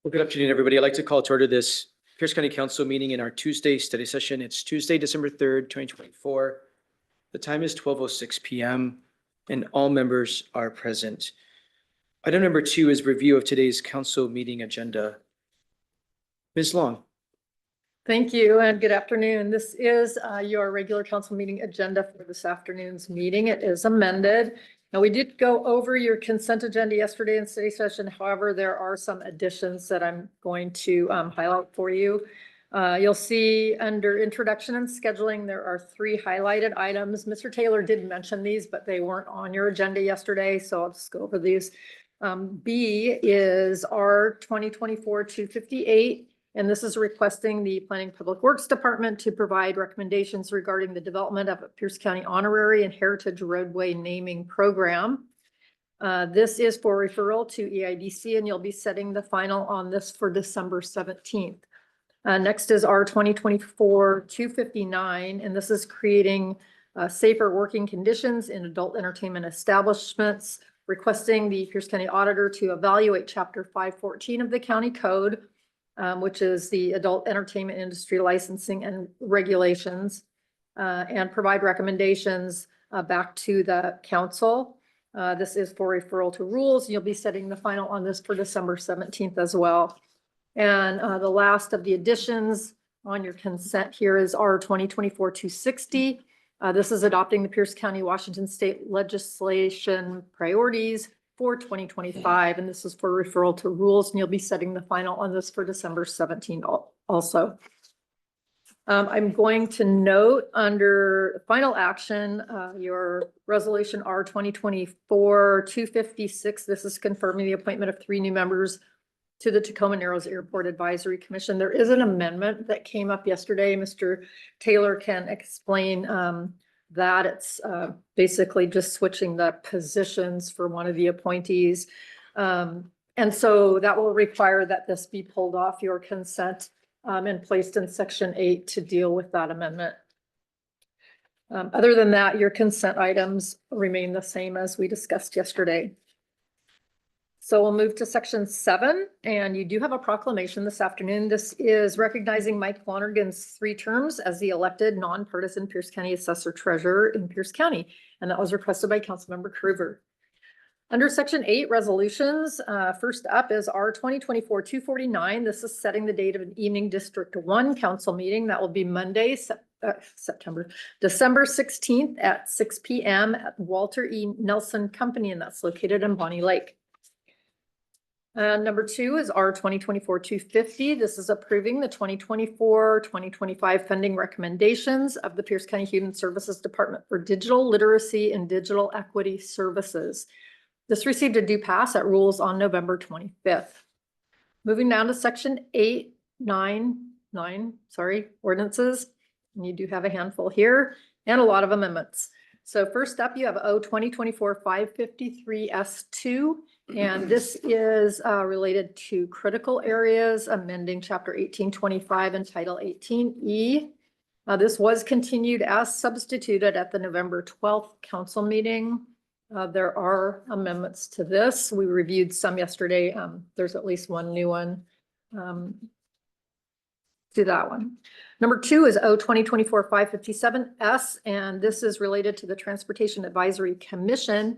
Well, good afternoon, everybody. I'd like to call to order this Pierce County Council meeting in our Tuesday study session. It's Tuesday, December 3rd, 2024. The time is 12:06 p.m. and all members are present. Item number 2 is review of today's council meeting agenda. Ms. Long. Thank you and good afternoon. This is your regular council meeting agenda for this afternoon's meeting. It is amended. Now, we did go over your consent agenda yesterday in study session. However, there are some additions that I'm going to highlight for you. You'll see under introduction and scheduling, there are 3 highlighted items. Mr. Taylor did mention these, but they weren't on your agenda yesterday, so I'll just go over these. B is R 2024-258. And this is requesting the Planning Public Works Department to provide recommendations regarding the development of a Pierce County Honorary and Heritage Roadway Naming Program. This is for referral to EIDC, and you'll be setting the final on this for December 17th. Next is R 2024-259, and this is creating safer working conditions in adult entertainment establishments, requesting the Pierce County Auditor to evaluate Chapter 514 of the County Code, which is the adult entertainment industry licensing and regulations, and provide recommendations back to the council. This is for referral to rules. You'll be setting the final on this for December 17th as well. And the last of the additions on your consent here is R 2024-260. This is adopting the Pierce County, Washington State legislation priorities for 2025, and this is for referral to rules, and you'll be setting the final on this for December 17th also. I'm going to note under final action, your resolution R 2024-256. This is confirming the appointment of 3 new members to the Tacoma Narrows Airport Advisory Commission. There is an amendment that came up yesterday. Mr. Taylor can explain that. It's basically just switching the positions for one of the appointees. And so that will require that this be pulled off your consent and placed in section 8 to deal with that amendment. Other than that, your consent items remain the same as we discussed yesterday. So we'll move to section 7, and you do have a proclamation this afternoon. This is recognizing Mike Lonergan's 3 terms as the elected nonpartisan Pierce County Assessor Treasurer in Pierce County, and that was requested by Councilmember Krueger. Under section 8 resolutions, first up is R 2024-249. This is setting the date of an evening District 1 council meeting. That will be Monday, December 16th at 6 p.m. at Walter E. Nelson Company, and that's located in Bonnie Lake. Number 2 is R 2024-250. This is approving the 2024-2025 funding recommendations of the Pierce County Human Services Department for digital literacy and digital equity services. This received a due pass at rules on November 25th. Moving down to section 899, ordinances. And you do have a handful here and a lot of amendments. So first up, you have O 2024-553S2. And this is related to critical areas, amending chapter 1825 and title 18E. This was continued as substituted at the November 12th council meeting. There are amendments to this. We reviewed some yesterday. There's at least one new one to that one. Number 2 is O 2024-557S, and this is related to the Transportation Advisory Commission.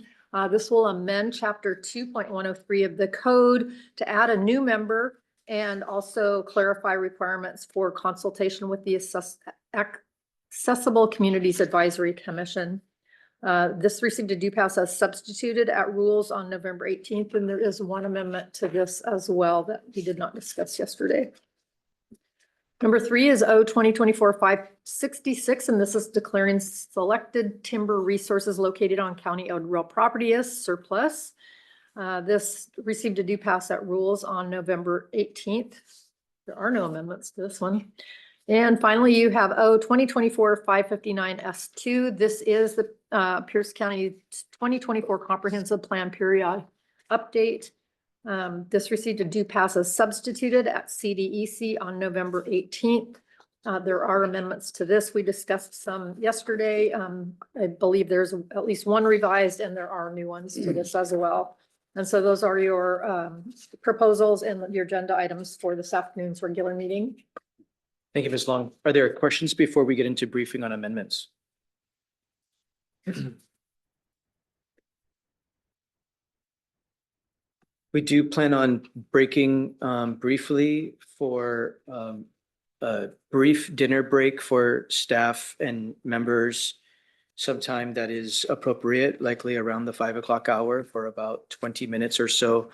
This will amend chapter 2.103 of the code to add a new member and also clarify requirements for consultation with the Accessible Communities Advisory Commission. This received a due pass as substituted at rules on November 18th, and there is one amendment to this as well that we did not discuss yesterday. Number 3 is O 2024-566, and this is declaring selected timber resources located on county-owned real property as surplus. This received a due pass at rules on November 18th. There are no amendments to this one. And finally, you have O 2024-559S2. This is the Pierce County 2024 Comprehensive Plan Period Update. This received a due pass as substituted at CDEC on November 18th. There are amendments to this. We discussed some yesterday. I believe there's at least one revised, and there are new ones to this as well. And so those are your proposals and your agenda items for this afternoon's regular meeting. Thank you, Ms. Long. Are there questions before we get into briefing on amendments? We do plan on breaking briefly for a brief dinner break for staff and members sometime that is appropriate, likely around the 5 o'clock hour for about 20 minutes or so.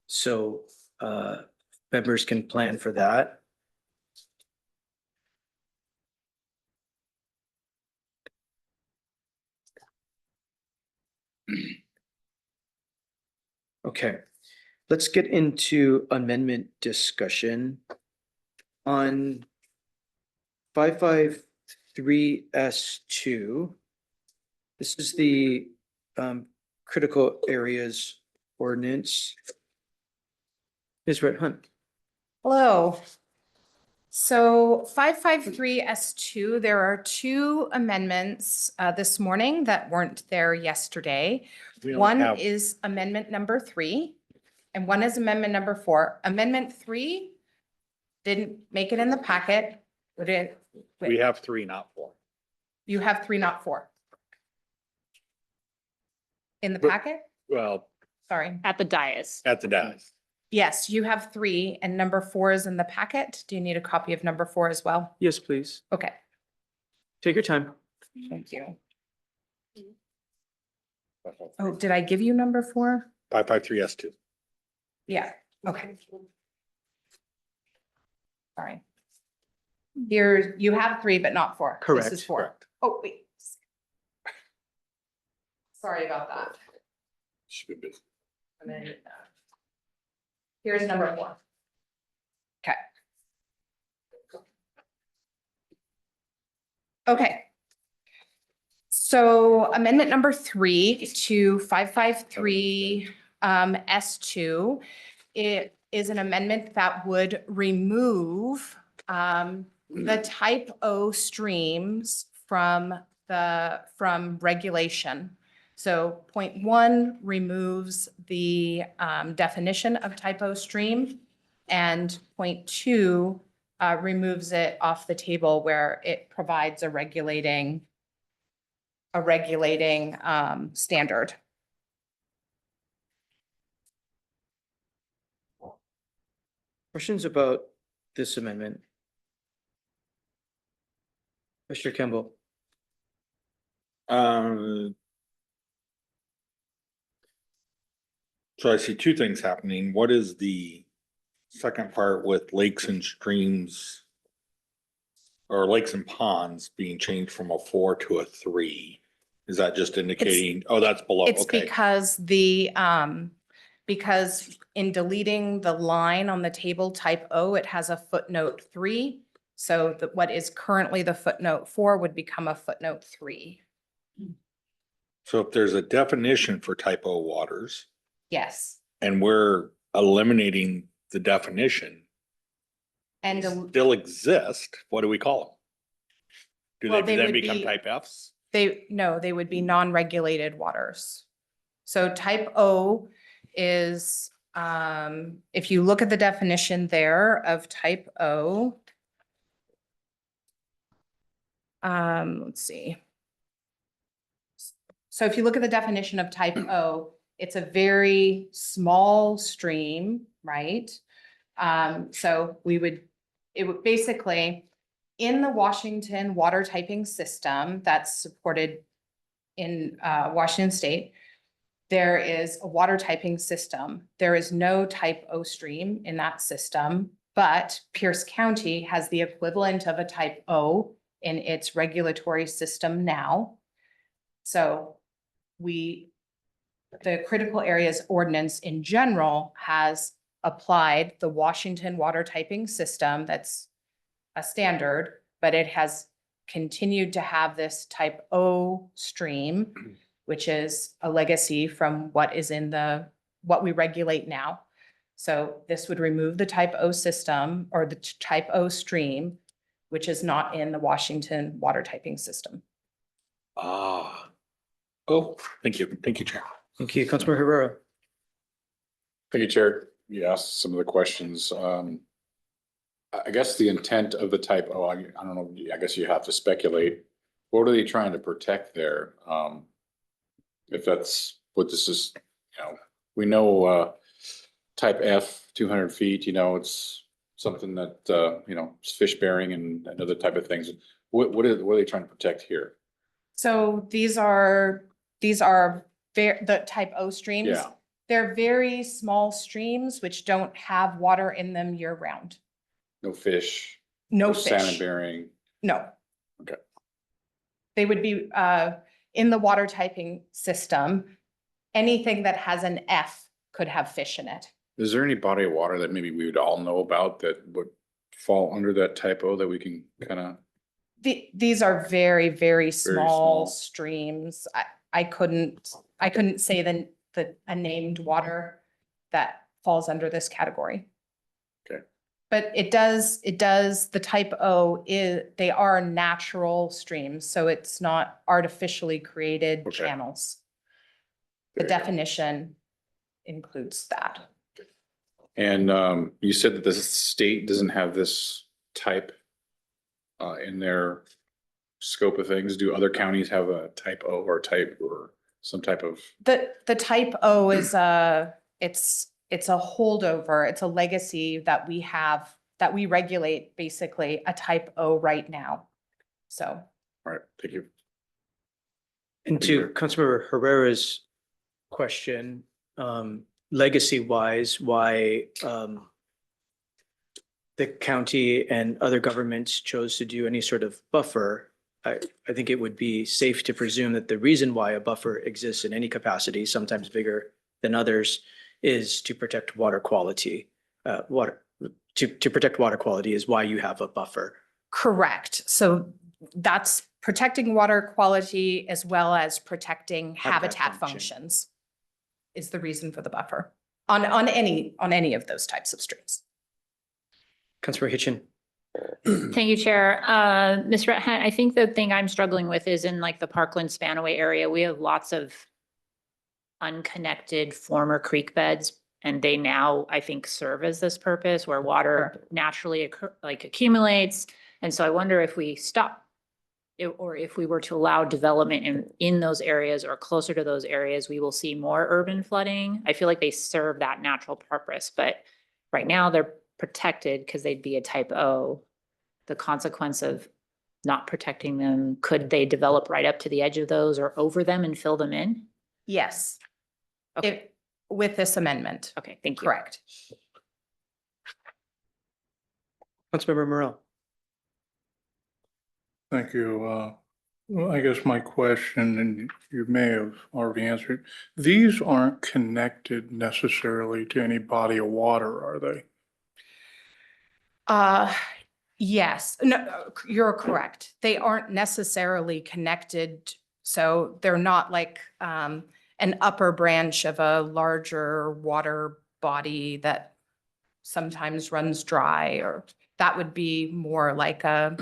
So members can plan for that. Okay, let's get into amendment discussion on 553S2. This is the critical areas ordinance. Ms. Red Hunt. Hello. So 553S2, there are two amendments this morning that weren't there yesterday. One is amendment number 3 and one is amendment number 4. Amendment 3 didn't make it in the packet. We have 3, not 4. You have 3, not 4. In the But- packet? Well, Sorry. At the dais. at the desk. Yes, you have 3 and number 4 is in the packet. Do you need a copy of number 4 as well? Yes, please. Okay, Take your time. thank you. Oh, did I give you number 4? 553S2. Yeah, okay. Sorry. Here, you have 3, but not 4. This Correct. is 4. Correct. Oh, wait. Sorry about that. Should be busy. And then, here's number 4. Okay. Okay. So amendment number 3 to 553 S2, it is an amendment that would remove the type O streams from regulation. So point 1 removes the definition of type O stream, and point 2 removes it off the table where it provides a regulating standard. Questions about this amendment? Mr. Kimball. So I see 2 things happening. What is the second part with lakes and streams? Or lakes and ponds being changed from a 4 to a 3? Is that just indicating, oh, that's below, It's okay. because because in deleting the line on the table type O, it has a footnote 3. So that what is currently the footnote 4 would become a footnote 3. So if there's a definition for type O waters Yes. and we're eliminating the definition, And still exist, what do we call them? Well, Do they they then would become be- type Fs? they would be non-regulated waters. So type O is, if you look at the definition there of type O, let's see. So if you look at the definition of type O, it's a very small stream, right? So it would basically, in the Washington water typing system that's supported in Washington State, there is a water typing system. There is no type O stream in that system, but Pierce County has the equivalent of a type O in its regulatory system now. So the critical areas ordinance in general has applied the Washington water typing system that's a standard, but it has continued to have this type O stream, which is a legacy from what is in what we regulate now. So this would remove the type O system or the type O stream, which is not in the Washington water typing system. Ah. Oh, thank you. Thank you, Chair. Thank you. Councilmember Herrera. Thank you, Chair. You asked some of the questions. I guess the intent of the type, I don't know, I guess you have to speculate. What are they trying to protect there? If that's what this is, we know, type F, 200 feet, it's something that, it's fish bearing and other type of things. What are they trying to protect here? So these are the type O streams. Yeah. They're very small streams which don't have water in them year round. No fish, No no salmon fish. bearing. No. Okay. They would be in the water typing system. Anything that has an F could have fish in it. Is there any body of water that maybe we would all know about that would fall under that type O that we can kind of? These are very, very small. small streams. I couldn't say a named water that falls under this category. Okay. But it does, the type O they are natural streams, so it's not artificially created Okay. channels. The There you go. definition includes that. And you said that the state doesn't have this type in their scope of things. Do other counties have a type O or some type of? The type O is it's a holdover, it's a legacy that we have, that we regulate basically a type O right now. So, All right, thank you. And to Councilmember Herrera's question, legacy wise, why the county and other governments chose to do any sort of buffer, I think it would be safe to presume that the reason why a buffer exists in any capacity, sometimes bigger than others, is to protect water quality. To protect water quality is why you have a buffer. correct. So that's protecting water quality as well as protecting Habitat habitat function. functions is the reason for the buffer on any of those types of streams. Councilmember Hitchin. Thank you, Chair. Ms. Hunt, I think the thing I'm struggling with is in like the Parkland Spanaway area, we have lots of unconnected former creek beds, and they now, I think, serve as this purpose where water naturally accumulates. And so I wonder if we stop or if we were to allow development in those areas or closer to those areas, we will see more urban flooding. I feel like they serve that natural purpose, but right now they're protected because they'd be a type O. The consequence of not protecting them, could they develop right up to the edge of those or over them and fill them in? Yes. Okay, With this amendment, okay, thank you. correct. Councilmember Morel. Thank you. Well, I guess my question, and you may have already answered, these aren't connected necessarily to any body of water, are they? Yes, no, you're correct. They aren't necessarily connected. So they're not like an upper branch of a larger water body that sometimes runs dry, or that would be more like a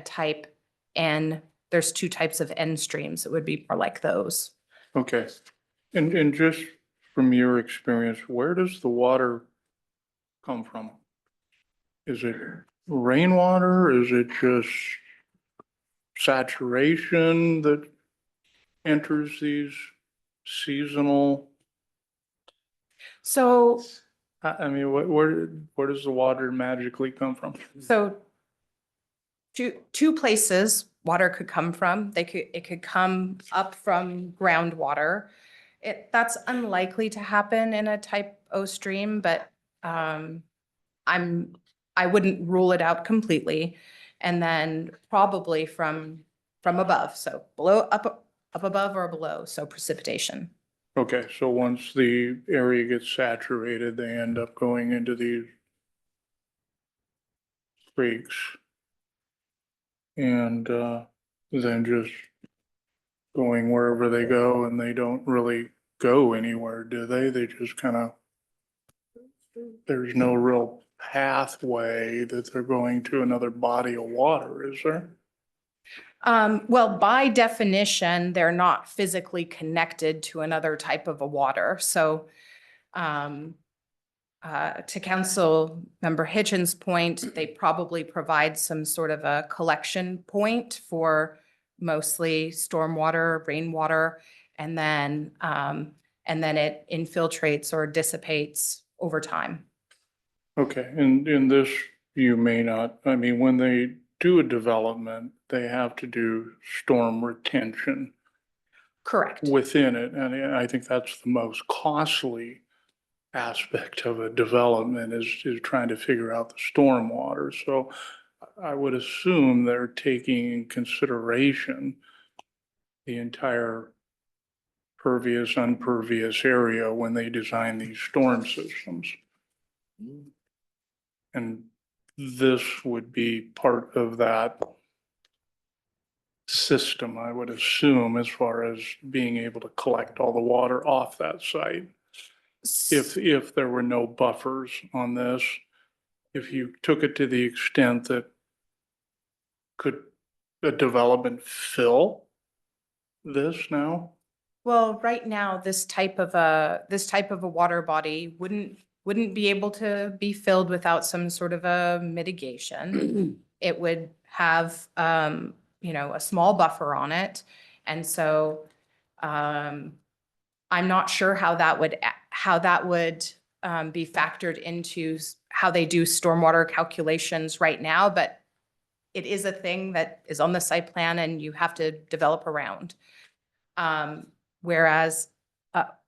type N. There's two types of N streams. It would be more like those. Okay. And just from your experience, where does the water come from? Is it rainwater? Is it just saturation that enters these seasonal? So, I mean, where does the water magically come from? so two places water could come from. It could come up from groundwater. That's unlikely to happen in a type O stream, but I wouldn't rule it out completely. And then probably from above, so up above or below, so precipitation. Okay, so once the area gets saturated, they end up going into these creeks. And then just going wherever they go, and they don't really go anywhere, do they? They just kind of, there's no real pathway that they're going to another body of water, is there? Well, by definition, they're not physically connected to another type of a water. So to Council Member Hitchens' point, they probably provide some sort of a collection point for mostly stormwater, rainwater, and then it infiltrates or dissipates over time. Okay, and in this, you may not, I mean, when they do a development, they have to do storm retention Correct. within it, and I think that's the most costly aspect of a development is trying to figure out the stormwater. So I would assume they're taking in consideration the entire pervious, impervious area when they design these storm systems. And this would be part of that system, I would assume, as far as being able to collect all the water off that site. If there were no buffers on this, if you took it to the extent that could a development fill this now? Well, right now, this type of a water body wouldn't be able to be filled without some sort of a mitigation. It would have, a small buffer on it. And so, I'm not sure how that would be factored into how they do stormwater calculations right now, but it is a thing that is on the site plan and you have to develop around. Whereas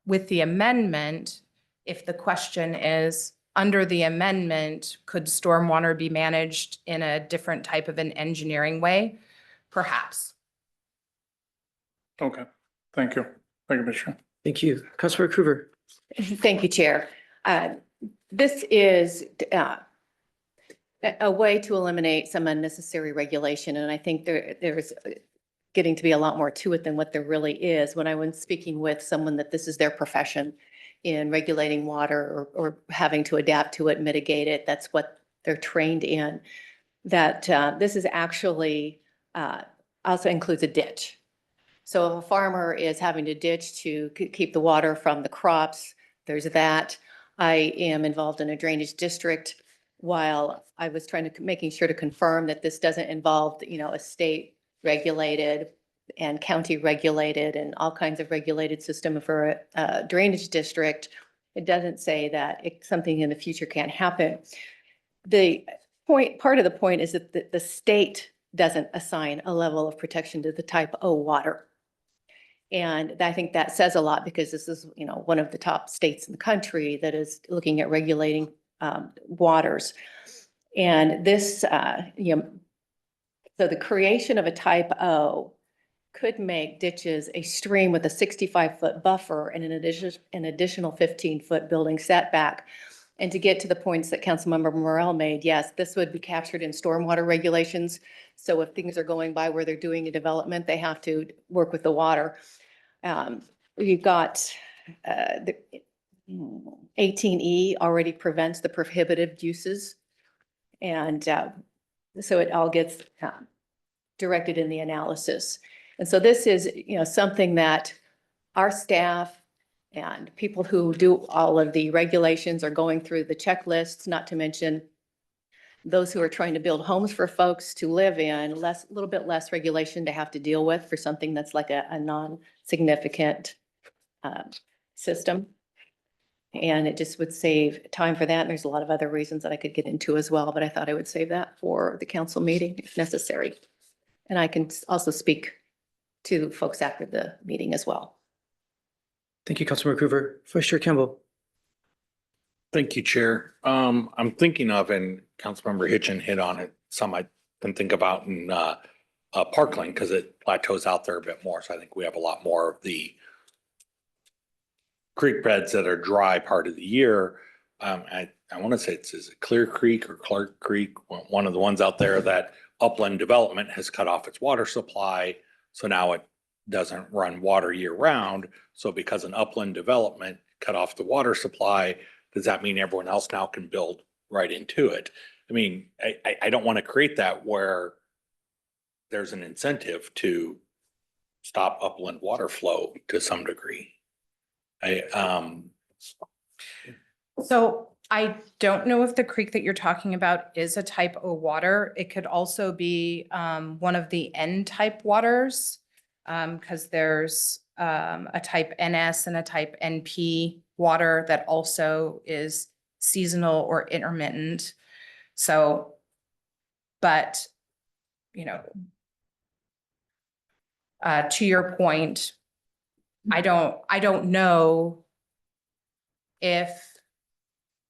with the amendment, if the question is, under the amendment, could stormwater be managed in a different type of an engineering way? Perhaps. Okay, thank you. Thank you, Commissioner. Thank you. Councilmember Coover. Thank you, Chair. This is a way to eliminate some unnecessary regulation, and I think there's getting to be a lot more to it than what there really is. When I was speaking with someone that this is their profession in regulating water or having to adapt to it, mitigate it, that's what they're trained in, that this is actually also includes a ditch. So if a farmer is having to ditch to keep the water from the crops, there's that. I am involved in a drainage district. While I was making sure to confirm that this doesn't involve, a state regulated and county regulated and all kinds of regulated system for a drainage district, it doesn't say that something in the future can't happen. Part of the point is that the state doesn't assign a level of protection to the type O water. And I think that says a lot because this is, one of the top states in the country that is looking at regulating waters. And this, so the creation of a type O could make ditches a stream with a 65-foot buffer and an additional 15-foot building setback. And to get to the points that Councilmember Morel made, yes, this would be captured in stormwater regulations. So if things are going by where they're doing a development, they have to work with the water. You've got the 18E already prevents the prohibitive uses. And so it all gets directed in the analysis. And so this is, something that our staff and people who do all of the regulations are going through the checklists, not to mention those who are trying to build homes for folks to live in, a little bit less regulation to have to deal with for something that's like a non-significant system. And it just would save time for that. And there's a lot of other reasons that I could get into as well, but I thought I would save that for the council meeting if necessary. And I can also speak to folks after the meeting as well. Thank you, Councilmember Coover. Vice Chair Campbell. Thank you, Chair. I'm thinking of, and Councilmember Hitchin hit on it, some I can think about in Parkland because it plateaus out there a bit more. So I think we have a lot more of the creek beds that are dry part of the year. I want to say is it Clear Creek or Clark Creek, one of the ones out there that Upland Development has cut off its water supply. So now it doesn't run water year round. So because an Upland Development cut off the water supply, does that mean everyone else now can build right into it? I mean, I don't want to create that where there's an incentive to stop upland water flow to some degree. So I don't know if the creek that you're talking about is a type O water. It could also be one of the N type waters. Because there's a type NS and a type NP water that also is seasonal or intermittent. So, but, you know, to your point, I don't know if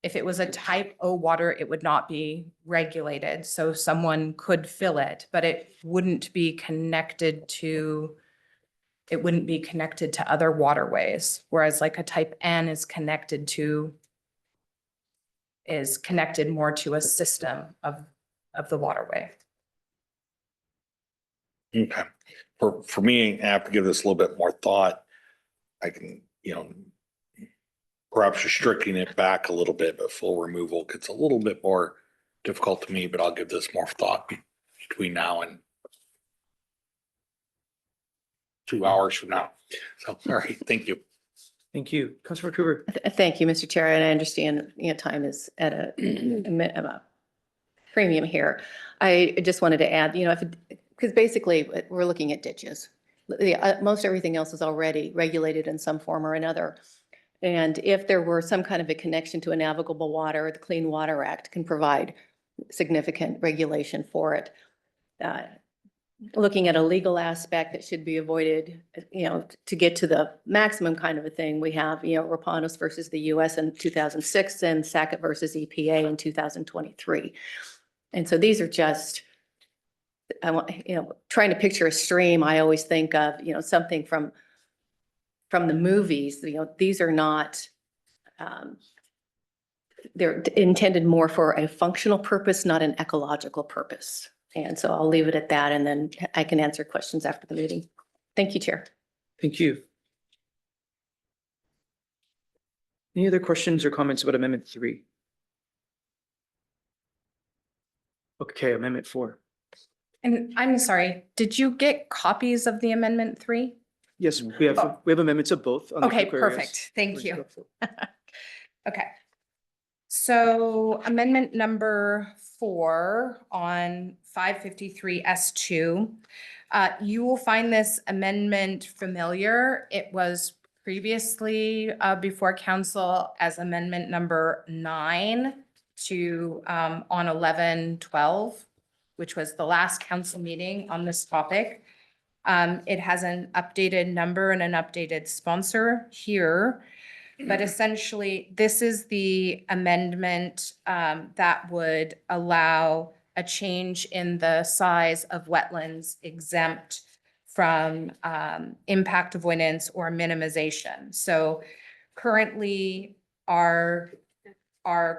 it was a type O water, it would not be regulated. So someone could fill it, but it wouldn't be connected to other waterways. Whereas like a type N is connected more to a system of the waterway. Okay, for me, I have to give this a little bit more thought. I can, perhaps restricting it back a little bit, but full removal gets a little bit more difficult to me, but I'll give this more thought between now and 2 hours from now. So, all right, thank you. Thank you. Councilor Kruger. Thank you, Mr. Chair, and I understand, time is at a premium here. I just wanted to add, because basically we're looking at ditches. Most everything else is already regulated in some form or another. And if there were some kind of a connection to a navigable water, the Clean Water Act can provide significant regulation for it. Looking at a legal aspect that should be avoided, to get to the maximum kind of a thing, we have, Rapanos versus the US in 2006 and Sackett versus EPA in 2023. And so these are just, I want, trying to picture a stream, I always think of, something from the movies. These are not, they're intended more for a functional purpose, not an ecological purpose. And so I'll leave it at that, and then I can answer questions after the meeting. Thank you, Chair. Thank you. Any other questions or comments about Amendment 3? Okay, Amendment 4. And I'm sorry, did you get copies of the Amendment 3? Yes, we have amendments of both. on the Okay, Cook areas. perfect. Thank Let's you. go for it. Okay. So amendment number 4 on 553 S2. You will find this amendment familiar. It was previously before council as amendment number 9 to on 11/12, which was the last council meeting on this topic. It has an updated number and an updated sponsor here. But essentially, this is the amendment that would allow a change in the size of wetlands exempt from impact avoidance or minimization. So currently, our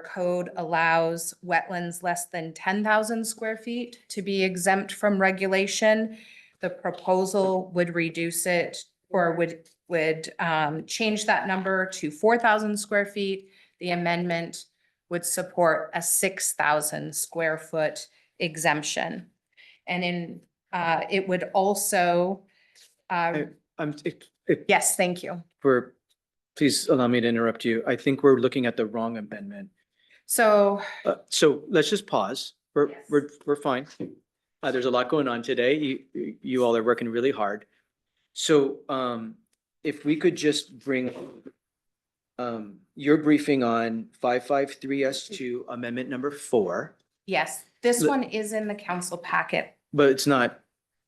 code allows wetlands less than 10,000 square feet to be exempt from regulation. The proposal would reduce it or would change that number to 4,000 square feet. The amendment would support a 6,000 square foot exemption. And it would also, yes, thank you. Please allow me to interrupt you. I think we're looking at the wrong amendment. So, So let's just pause. We're fine. There's a lot going on today. You all are working really hard. So if we could just bring your briefing on 553 S2 amendment number 4, yes, this one is in the council packet, but it's not.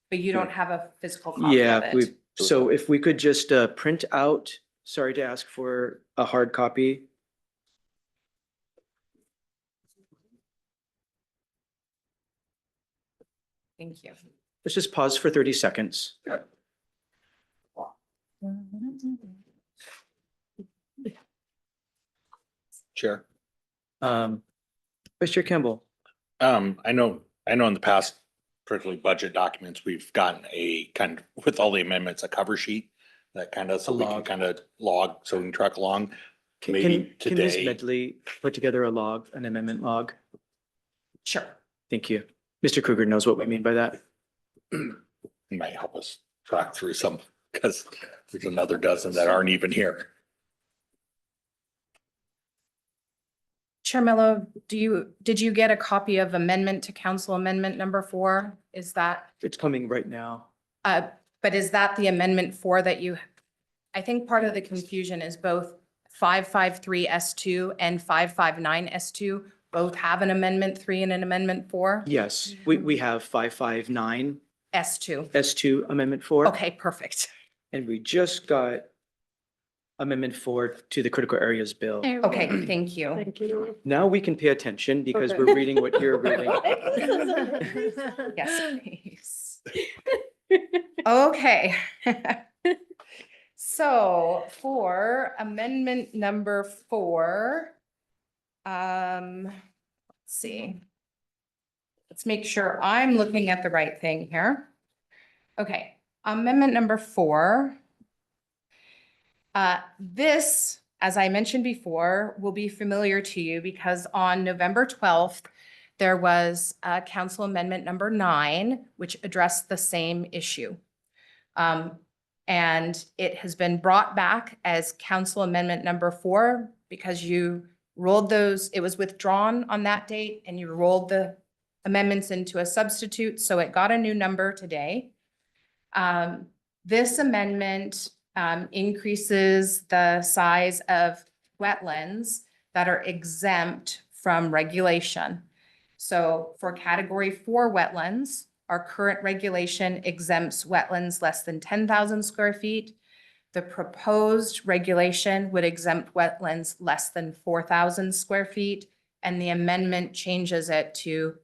but you don't have a physical copy of Yeah, it. so if we could just print out, sorry to ask for a hard copy. Thank you. Let's just pause for 30 seconds. Chair. Vice Chair Campbell. I know in the past, particularly budget documents, we've gotten a kind of, with all the amendments, a cover sheet that kind of, so we can log. kind of log, so we can track along. Can Maybe Ms. today. Medley put together a log, an amendment log? Sure. Thank you. Mr. Kruger knows what we mean by that. It might help us track through some, because there's another dozen that aren't even here. Chair Mello, did you get a copy of amendment to council amendment number 4? Is that, It's coming right now. but is that the amendment 4 that I think part of the confusion is both 553 S2 and 559 S2 both have an amendment 3 and an amendment 4? Yes, we have 559 S2. S2 Amendment 4. Okay, perfect. And we just got Amendment 4 to the critical areas bill. Okay, thank you. Thank you. Now we can pay attention because Okay. we're reading what you're reading. Yes, please. Okay. So for amendment number 4, let's see. Let's make sure I'm looking at the right thing here. Okay, amendment number 4. This, as I mentioned before, will be familiar to you because on November 12th, there was council amendment number 9, which addressed the same issue. And it has been brought back as council amendment number 4 because you rolled those, it was withdrawn on that date and you rolled the amendments into a substitute, so it got a new number today. This amendment increases the size of wetlands that are exempt from regulation. So for category 4 wetlands, our current regulation exempts wetlands less than 10,000 square feet. The proposed regulation would exempt wetlands less than 4,000 square feet, and the amendment changes it to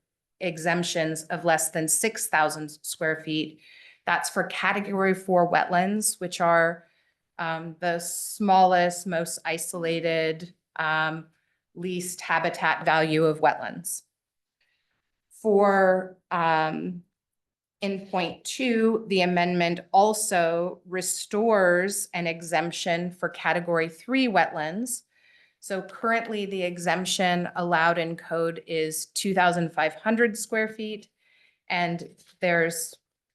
exemptions of less than 6,000 square feet. That's for category 4 wetlands, which are the smallest, most isolated, least habitat value of wetlands. For in point 2, the amendment also restores an exemption for category 3 wetlands. So currently the exemption allowed in code is 2,500 square feet. And there's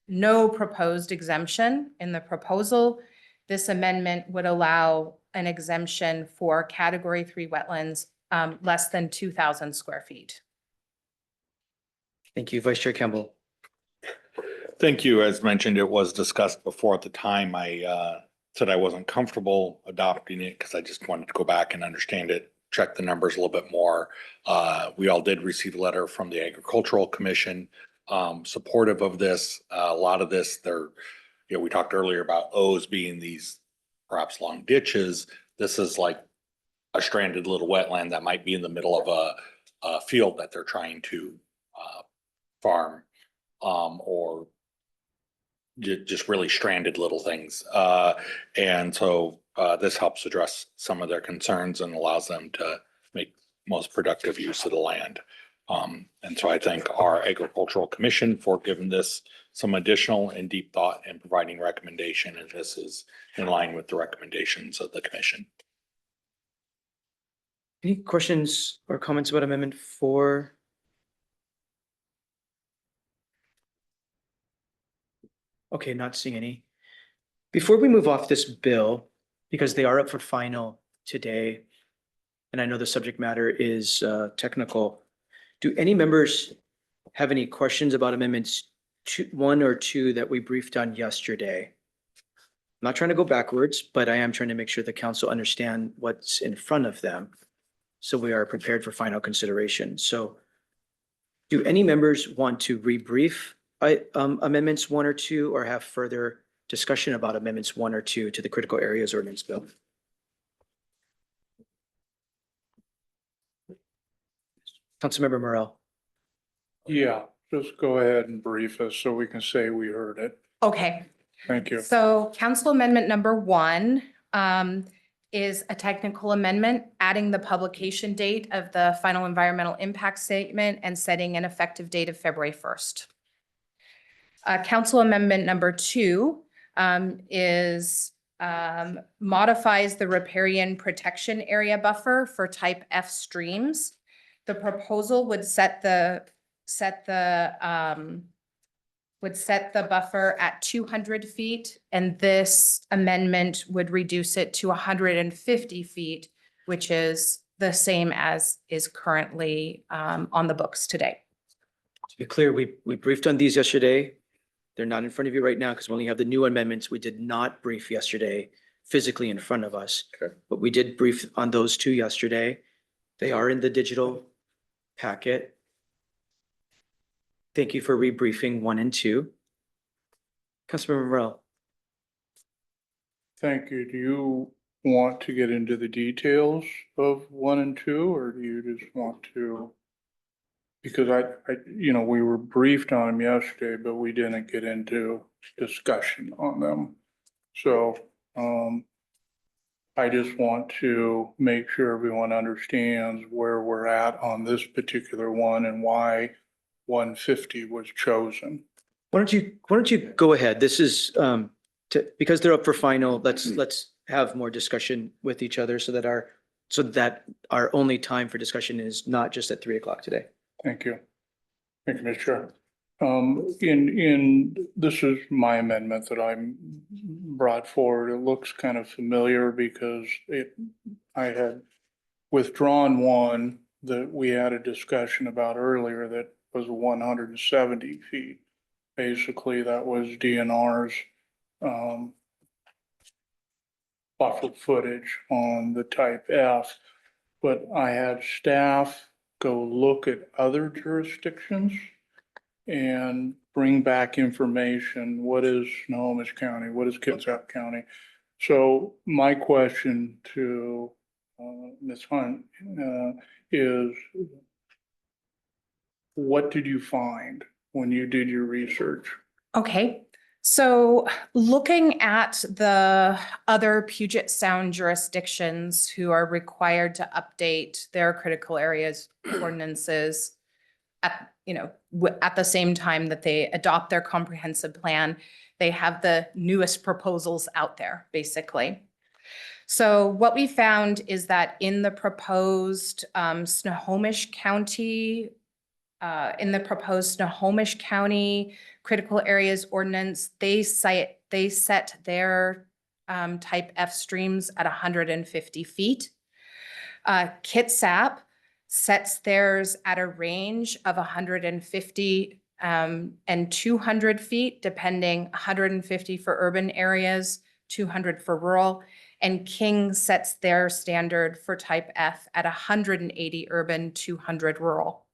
no proposed exemption in the proposal. This amendment would allow an exemption for category 3 wetlands less than 2,000 square feet. Thank you, Vice Chair Campbell. Thank you. As mentioned, it was discussed before at the time. I said I wasn't comfortable adopting it because I just wanted to go back and understand it, check the numbers a little bit more. We all did receive a letter from the Agricultural Commission supportive of this. A lot of this, we talked earlier about O's being these perhaps long ditches. This is like a stranded little wetland that might be in the middle of a field that they're trying to farm, or just really stranded little things. And so this helps address some of their concerns and allows them to make most productive use of the land. And so I thank our Agricultural Commission for giving this some additional and deep thought and providing recommendation, and this is in line with the recommendations of the commission. Any questions or comments about Amendment 4? Okay, not seeing any. Before we move off this bill, because they are up for final today, and I know the subject matter is technical, do any members have any questions about amendments 1 or 2 that we briefed on yesterday? I'm not trying to go backwards, but I am trying to make sure the council understand what's in front of them, so we are prepared for final consideration. So do any members want to rebrief amendments 1 or 2, or have further discussion about amendments 1 or 2 to the critical areas ordinance bill? Councilmember Morel. Yeah, just go ahead and brief us so we can say we heard it. Okay. Thank you. So council amendment number 1 is a technical amendment, adding the publication date of the final environmental impact statement and setting an effective date of February 1st. Council amendment number 2 is modifies the riparian protection area buffer for type F streams. The proposal would set the would set the buffer at 200 feet, and this amendment would reduce it to 150 feet, which is the same as is currently on the books today. To be clear, we briefed on these yesterday. They're not in front of you right now because we only have the new amendments. We did not brief yesterday physically in front of us. Okay. But we did brief on those two yesterday. They are in the digital packet. Thank you for rebriefing 1 and 2. Councilmember Morel. Thank you. Do you want to get into the details of 1 and 2, or do you just want to? Because we were briefed on them yesterday, but we didn't get into discussion on them. So, I just want to make sure everyone understands where we're at on this particular one and why 150 was chosen. Why don't you go ahead? This is, because they're up for final, let's have more discussion with each other so that our only time for discussion is not just at 3 o'clock today. Thank you. Thank you, Mr. Chair. This is my amendment that I brought forward. It looks kind of familiar because I had withdrawn one that we had a discussion about earlier that was 170 feet. Basically, that was DNR's buffer footage on the type F. But I had staff go look at other jurisdictions and bring back information. What is Snohomish County? What is Kitsap County? So my question to Ms. Hunt is, what did you find when you did your research? Okay, so looking at the other Puget Sound jurisdictions who are required to update their critical areas ordinances at the same time that they adopt their comprehensive plan, they have the newest proposals out there, basically. So what we found is that in the proposed Snohomish County critical areas ordinance, they set their type F streams at 150 feet. Kitsap sets theirs at a range of 150 and 200 feet, depending 150 for urban areas, 200 for rural. And King sets their standard for type F at 180 urban, 200 rural.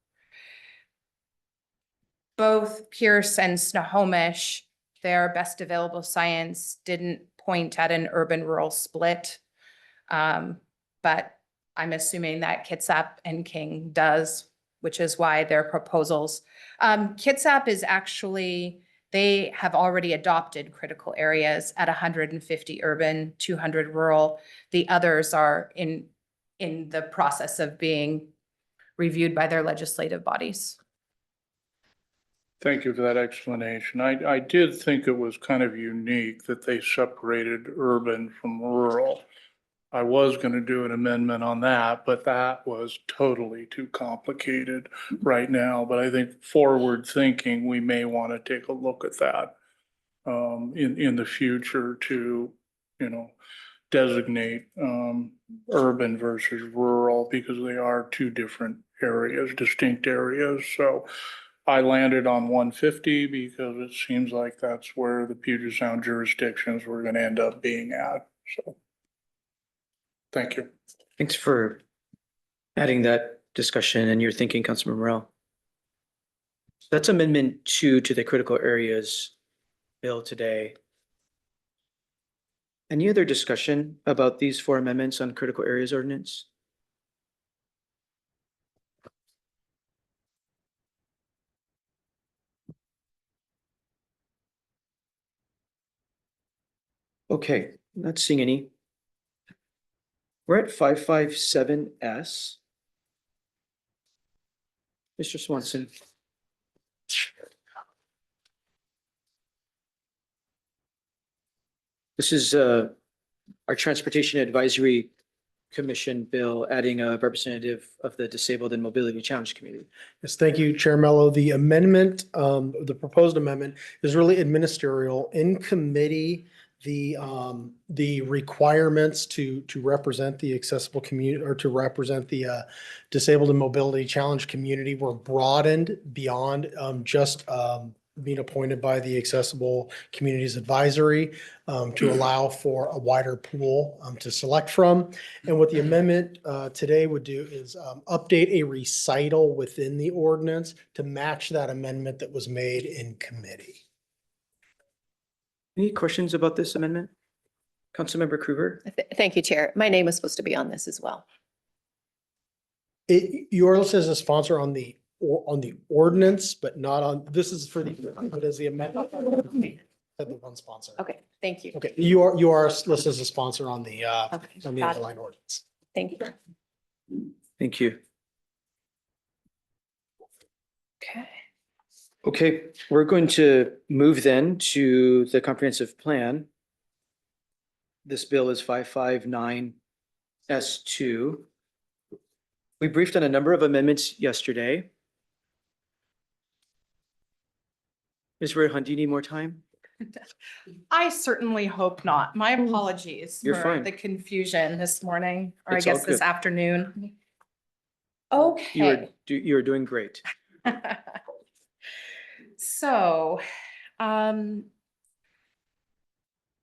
Both Pierce and Snohomish, their best available science didn't point at an urban-rural split. But I'm assuming that Kitsap and King does, which is why their proposals. Kitsap is actually, they have already adopted critical areas at 150 urban, 200 rural. The others are in the process of being reviewed by their legislative bodies. Thank you for that explanation. I did think it was kind of unique that they separated urban from rural. I was going to do an amendment on that, but that was totally too complicated right now. But I think forward thinking, we may want to take a look at that in the future to, designate urban versus rural, because they are two different areas, distinct areas. So I landed on 150 because it seems like that's where the Puget Sound jurisdictions were going to end up being at. So thank you. Thanks for adding that discussion and your thinking, Councilmember Morel. That's Amendment 2 to the critical areas bill today. Any other discussion about these 4 amendments on critical areas ordinance? Okay, not seeing any. We're at 557S. Mr. Swanson. This is our Transportation Advisory Commission bill, adding a representative of the Disabled and Mobility Challenge Community. Yes, thank you, Chair Mello. The amendment, the proposed amendment is really administerial. In committee, the requirements to represent the accessible community or to represent the disabled and mobility challenge community were broadened beyond just being appointed by the Accessible Communities Advisory to allow for a wider pool to select from. And what the amendment today would do is update a recital within the ordinance to match that amendment that was made in committee. Any questions about this amendment? Councilmember Krueger? Thank you, Chair. My name is supposed to be on this as well. You are listed as a sponsor on the ordinance, but not on, this is for the, but as the amendment. Said the one sponsor. Okay, thank you. Okay, you are listed as a sponsor on the Okay, on the got it. underlying ordinance. Thank you. Thank you. Okay. Okay, we're going to move then to the comprehensive plan. This bill is 559 S2. We briefed on a number of amendments yesterday. Ms. Rohan, do you need more time? I certainly hope not. My apologies You're for fine. the confusion this morning, or I It's all guess this good. afternoon. You Okay. are doing great. So,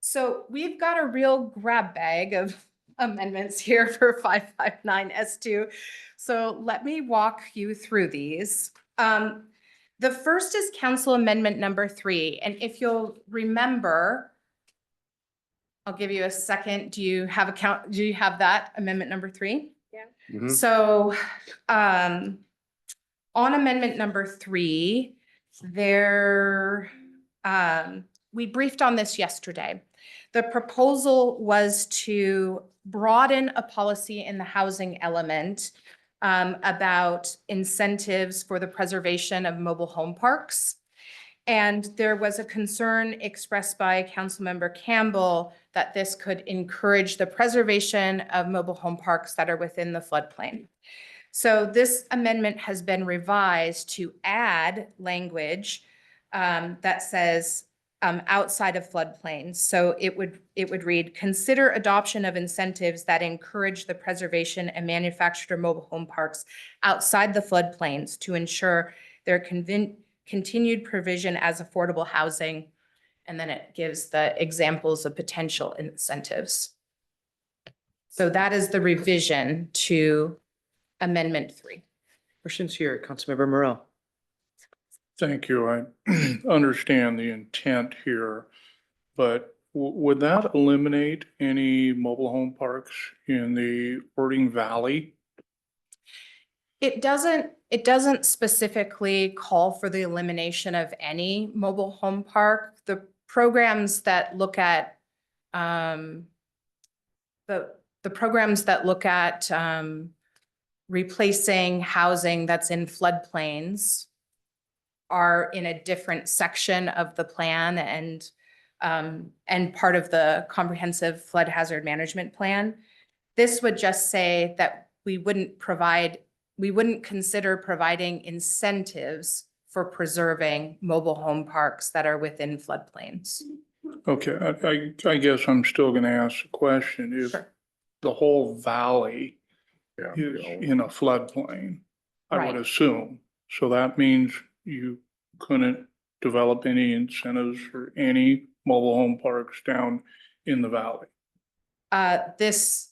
so we've got a real grab bag of amendments here for 559 S2. So let me walk you through these. The first is Council Amendment number 3. And if you'll remember, I'll give you a second. Do you have that amendment number 3? Mhm. So, on amendment number 3, we briefed on this yesterday. The proposal was to broaden a policy in the housing element about incentives for the preservation of mobile home parks. And there was a concern expressed by Councilmember Campbell that this could encourage the preservation of mobile home parks that are within the floodplain. So this amendment has been revised to add language that says outside of floodplains. So it would read, consider adoption of incentives that encourage the preservation and manufacture mobile home parks outside the floodplains to ensure their continued provision as affordable housing. And then it gives the examples of potential incentives. So that is the revision to Amendment 3. Questions here, Councilmember Morel? Thank you. I understand the intent here, but would that eliminate any mobile home parks in the Ording Valley? It doesn't specifically call for the elimination of any mobile home park. The programs that look at the programs that look at replacing housing that's in floodplains are in a different section of the plan and part of the comprehensive flood hazard management plan. This would just say that we wouldn't consider providing incentives for preserving mobile home parks that are within floodplains. Okay, I guess I'm still gonna ask the question, if Sure. the whole valley Yeah. is in a floodplain, I Right. would assume. So that means you couldn't develop any incentives for any mobile home parks down in the valley. This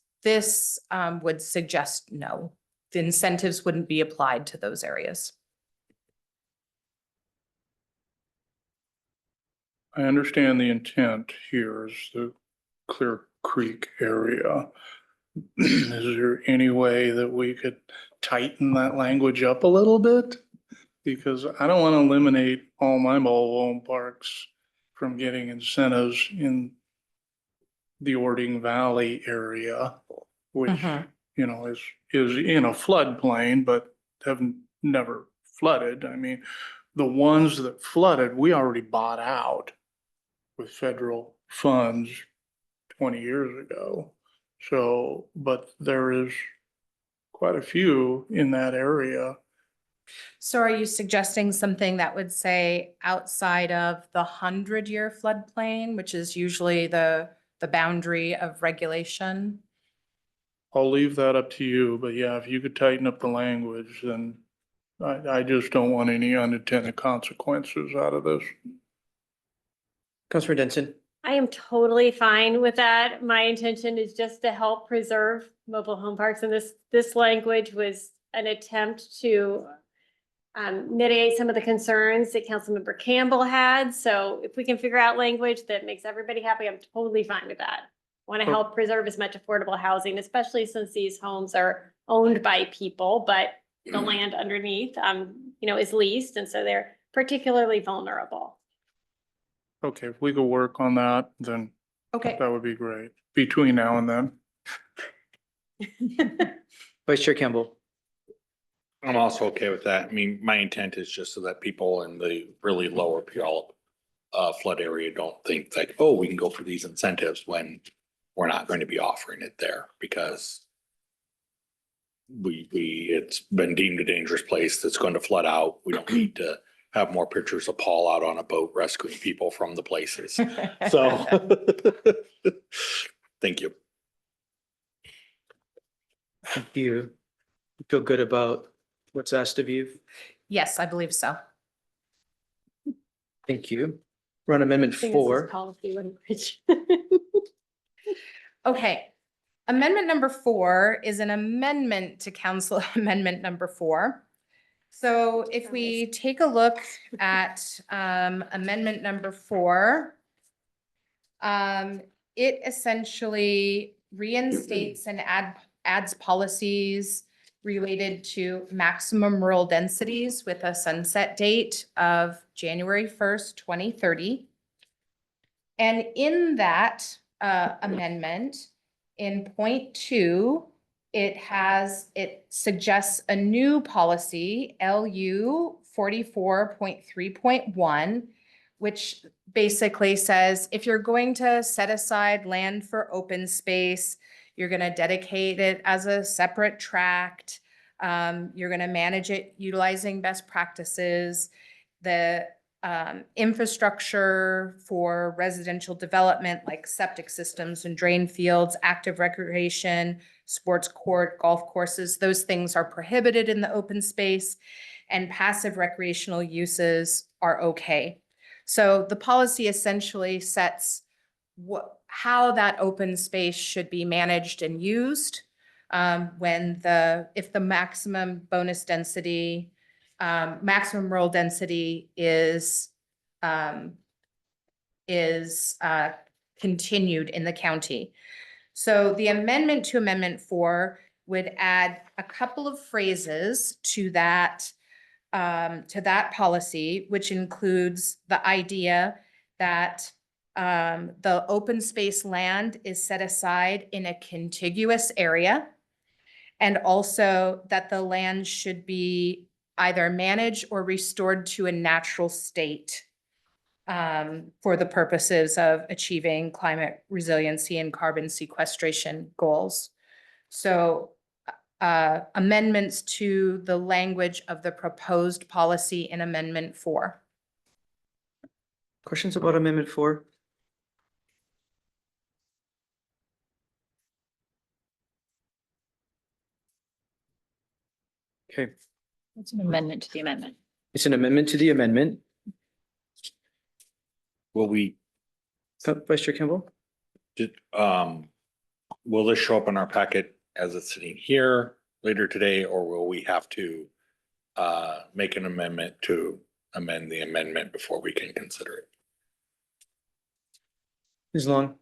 would suggest no. The incentives wouldn't be applied to those areas. I understand the intent here is the Clear Creek area. Is there any way that we could tighten that language up a little bit? Because I don't want to eliminate all my mobile home parks from getting incentives in the Ording Valley area, which, Mhm. you know, is in a floodplain, but haven't never flooded. I mean, the ones that flooded, we already bought out with federal funds 20 years ago. So, but there is quite a few in that area. So are you suggesting something that would say outside of the 100-year floodplain, which is usually the boundary of regulation? I'll leave that up to you, but yeah, if you could tighten up the language, then I just don't want any unintended consequences out of this. Councilor Denson. I am totally fine with that. My intention is just to help preserve mobile home parks, and this language was an attempt to mitigate some of the concerns that Councilmember Campbell had. So if we can figure out language that makes everybody happy, I'm totally fine with that. Want to Cool. help preserve as much affordable housing, especially since these homes are owned by people, but the land underneath, is leased, and so they're particularly vulnerable. Okay, if we could work on that, then Okay. that would be great, between now and then. Vice Chair Campbell. I'm also okay with that. I mean, my intent is just so that people in the really lower Puyallup flood area don't think like, oh, we can go for these incentives when we're not going to be offering it there because it's been deemed a dangerous place that's going to flood out. We don't need to have more pictures of Paul out on a boat rescuing people from the places. So, thank you. Thank you. You feel good about what's asked of you? Yes, I believe so. Thank you. We're on Amendment I think this is 4. policy language. Okay. Amendment number 4 is an amendment to council amendment number 4. So if we take a look at amendment number 4, it essentially reinstates and adds policies related to maximum rural densities with a sunset date of January 1st, 2030. And in that amendment, in point 2, it suggests a new policy, LU 44.3.1, which basically says if you're going to set aside land for open space, you're going to dedicate it as a separate tract. You're going to manage it utilizing best practices. The infrastructure for residential development like septic systems and drain fields, active recreation, sports court, golf courses, those things are prohibited in the open space, and passive recreational uses are okay. So the policy essentially sets how that open space should be managed and used if the maximum bonus density, maximum rural density is continued in the county. So the amendment to Amendment 4 would add a couple of phrases to that policy, which includes the idea that the open space land is set aside in a contiguous area, and also that the land should be either managed or restored to a natural state for the purposes of achieving climate resiliency and carbon sequestration goals. So amendments to the language of the proposed policy in Amendment 4. Questions about Amendment 4? Okay, It's an amendment to the amendment. it's an amendment to the amendment. Will we, Vice Chair Campbell? will this show up in our packet as it's sitting here later today, or will we have to make an amendment to amend the amendment before we can consider it? Ms. Long?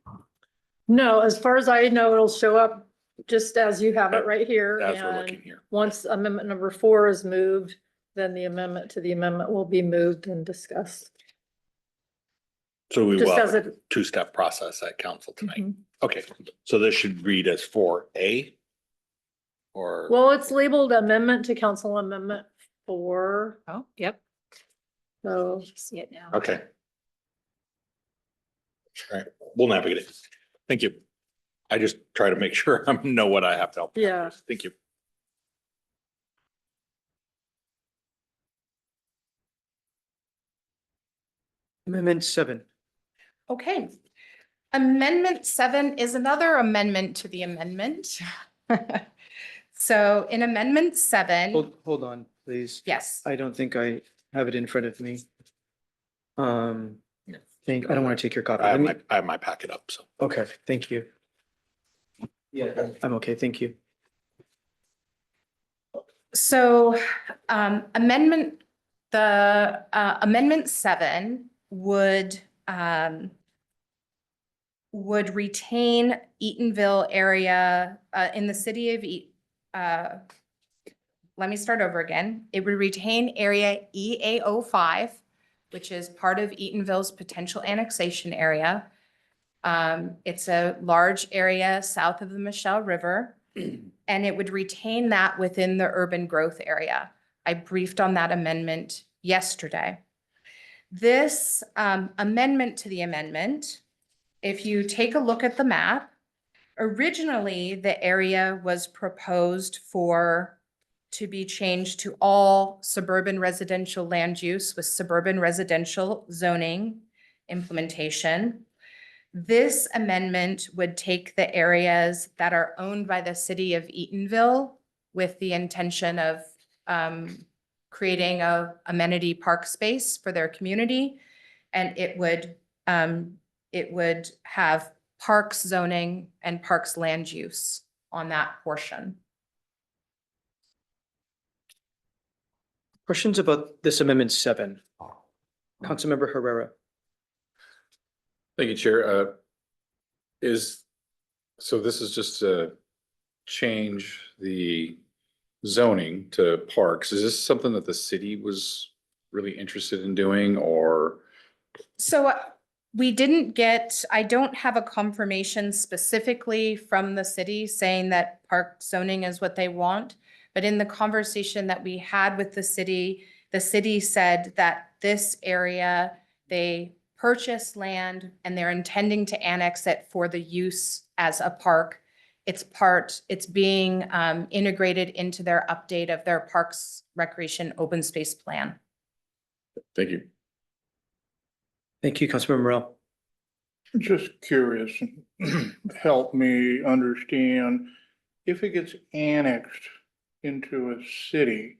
No, as far as I know, it'll show up just as you have it right here. As we're And looking here. once amendment number 4 is moved, then the amendment to the amendment will be moved and discussed. So we will Just have as a a. two-step process at council tonight. Mhm. Okay, so this should read as 4A? Or? Well, it's labeled amendment to council amendment 4, Oh, yep. so. See it now. Okay. All right, we'll navigate it. Thank you. I just try to make sure I know what I have to help. them out Yeah. with. Thank you. Amendment 7. Okay. Amendment 7 is another amendment to the amendment. So in Amendment 7, Hold on, please. yes. I don't think I have it in front of me. I don't want to take your copy. I have Let me- I have my packet up, so. Okay, thank you. Yeah, I'm okay, thank you. So amendment, the Amendment 7 would retain Eatonville area in the city of let me start over again. It would retain area EA05, which is part of Eatonville's potential annexation area. It's a large area south of the Michelle River, and it would retain that within the urban growth area. I briefed on that amendment yesterday. This amendment to the amendment, if you take a look at the map, originally the area was proposed to be changed to all suburban residential land use with suburban residential zoning implementation. This amendment would take the areas that are owned by the city of Eatonville with the intention of creating a amenity park space for their community. And it would have parks zoning and parks land use on that portion. Questions about this Amendment 7? Councilmember Herrera. Thank you, Chair. So this is just to change the zoning to parks. Is this something that the city was really interested in doing, or? So I don't have a confirmation specifically from the city saying that park zoning is what they want. But in the conversation that we had with the city said that this area, they purchased land and they're intending to annex it for the use as a park. It's being integrated into their update of their Parks Recreation Open Space Plan. Thank you. Thank you, Councilmember Morel. Just curious, help me understand, if it gets annexed into a city,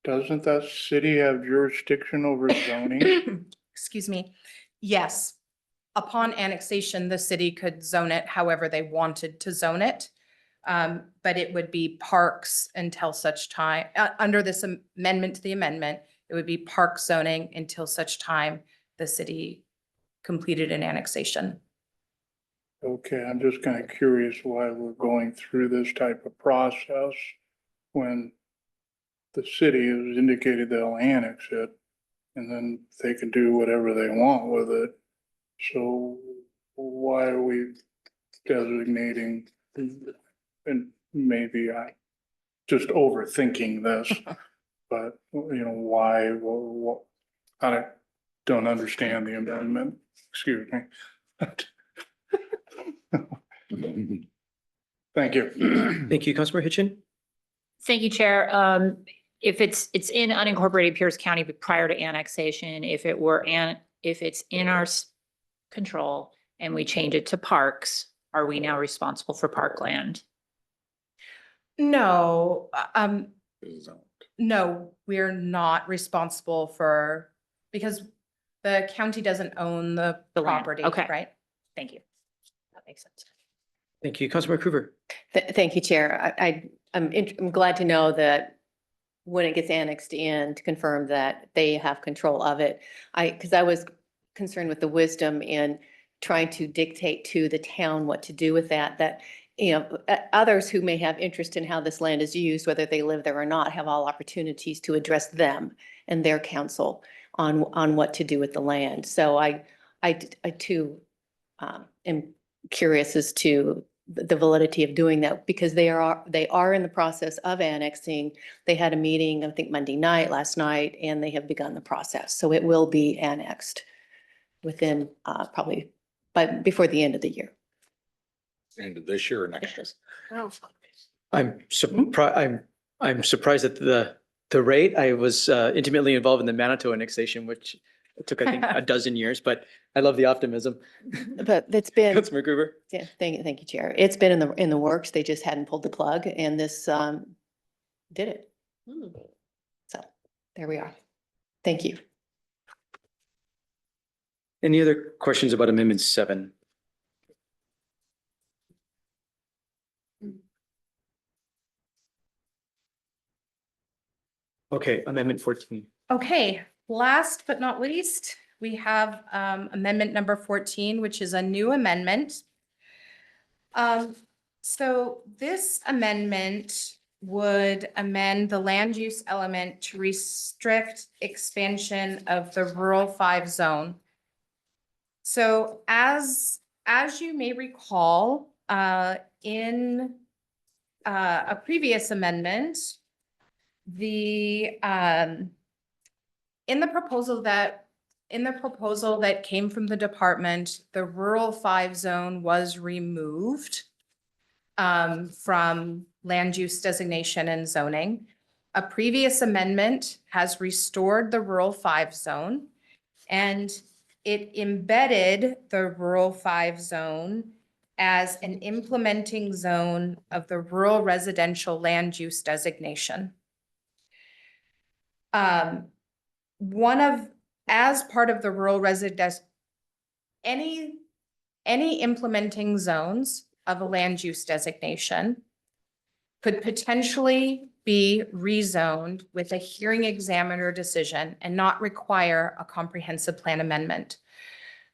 doesn't that city have jurisdiction over zoning? Excuse me. Yes. Upon annexation, the city could zone it however they wanted to zone it. But it would be parks until such time, under this amendment to the amendment, it would be park zoning until such time the city completed an annexation. Okay, I'm just kind of curious why we're going through this type of process when the city has indicated they'll annex it and then they can do whatever they want with it. So why are we designating, and maybe I just overthinking this, but why, what, I don't understand the amendment, excuse me. Thank you. Thank you, Councilmember Hitchin. Thank you, Chair. If it's in unincorporated Pierce County but prior to annexation, if it's in our control and we change it to parks, are we now responsible for parkland? No, no, we're not responsible because the county doesn't own the The land. property, Okay. right? Thank you. That makes sense. Thank you, Councilmember Coover. Thank you, Chair. I'm glad to know that when it gets annexed in, to confirm that they have control of it. Because I was concerned with the wisdom in trying to dictate to the town what to do with that, others who may have interest in how this land is used, whether they live there or not, have all opportunities to address them and their council on what to do with the land. So I too am curious as to the validity of doing that, because they are in the process of annexing. They had a meeting, I think last night, and they have begun the process. So it will be annexed within probably before the end of the year. Into this year or next year? Oh. I'm surprised at the rate. I was intimately involved in the Manitou annexation, which took, I think, a dozen years, but I love the optimism. But it's been, Councilman Gruber? yeah, thank you, Chair. It's been in the works. They just hadn't pulled the plug and this did it. So there we are. Thank you. Any other questions about Amendment 7? Okay, Amendment 14. Okay, last but not least, we have amendment number 14, which is a new amendment. So this amendment would amend the land use element to restrict expansion of the rural 5 zone. So as you may recall, in a previous amendment, in the proposal that came from the department, the rural 5 zone was removed from land use designation and zoning. A previous amendment has restored the rural 5 zone, and it embedded the rural 5 zone as an implementing zone of the rural residential land use designation. As part of the rural residence, any implementing zones of a land use designation could potentially be rezoned with a hearing examiner decision and not require a comprehensive plan amendment.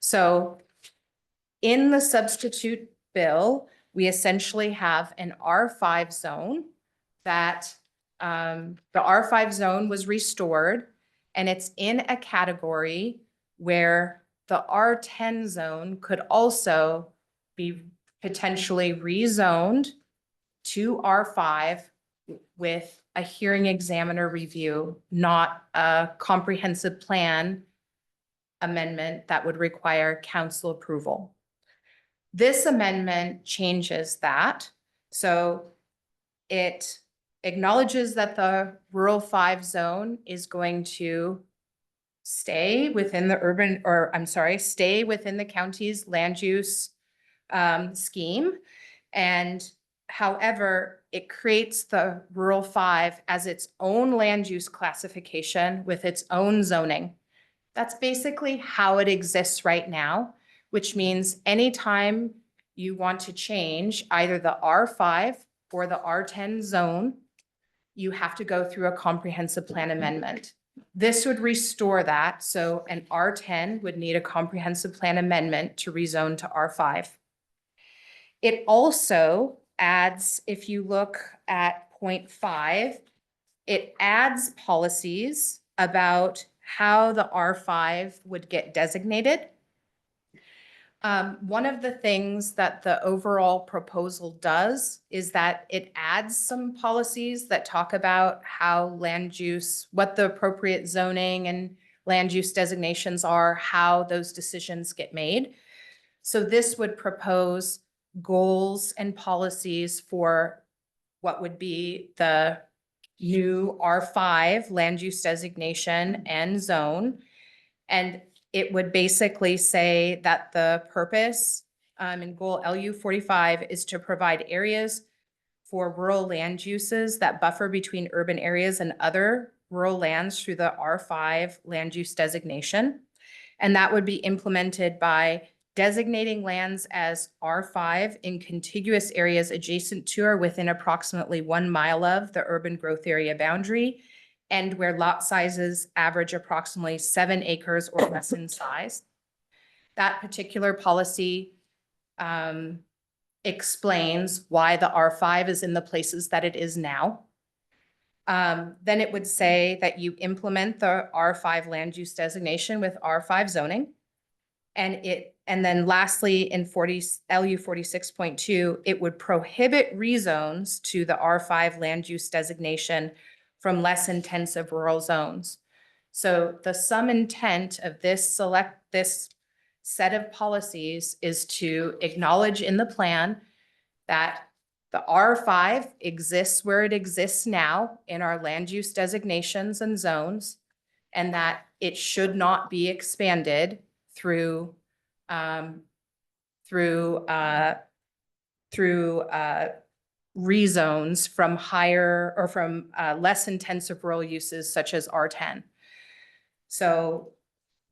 So in the substitute bill, we essentially have an R5 zone that the R5 zone was restored, and it's in a category where the R10 zone could also be potentially rezoned to R5 with a hearing examiner review, not a comprehensive plan amendment that would require council approval. This amendment changes that. So it acknowledges that the rural 5 zone is going to stay within the stay within the county's land use scheme. And however, it creates the rural 5 as its own land use classification with its own zoning. That's basically how it exists right now, which means anytime you want to change either the R5 or the R10 zone, you have to go through a comprehensive plan amendment. This would restore that. So an R10 would need a comprehensive plan amendment to rezone to R5. It also adds, if you look at point 5, it adds policies about how the R5 would get designated. One of the things that the overall proposal does is that it adds some policies that talk about how land use, what the appropriate zoning and land use designations are, how those decisions get made. So this would propose goals and policies for what would be the new R5 land use designation and zone. And it would basically say that the purpose in goal LU 45 is to provide areas for rural land uses that buffer between urban areas and other rural lands through the R5 land use designation. And that would be implemented by designating lands as R5 in contiguous areas adjacent to or within approximately 1 mile of the urban growth area boundary, and where lot sizes average approximately 7 acres or less in size. That particular policy explains why the R5 is in the places that it is now. Then it would say that you implement the R5 land use designation with R5 zoning. And then lastly, in LU 46.2, it would prohibit rezones to the R5 land use designation from less intensive rural zones. So the sum intent of this set of policies is to acknowledge in the plan that the R5 exists where it exists now in our land use designations and zones, and that it should not be expanded through, through rezones from higher or from less intensive rural uses such as R10. So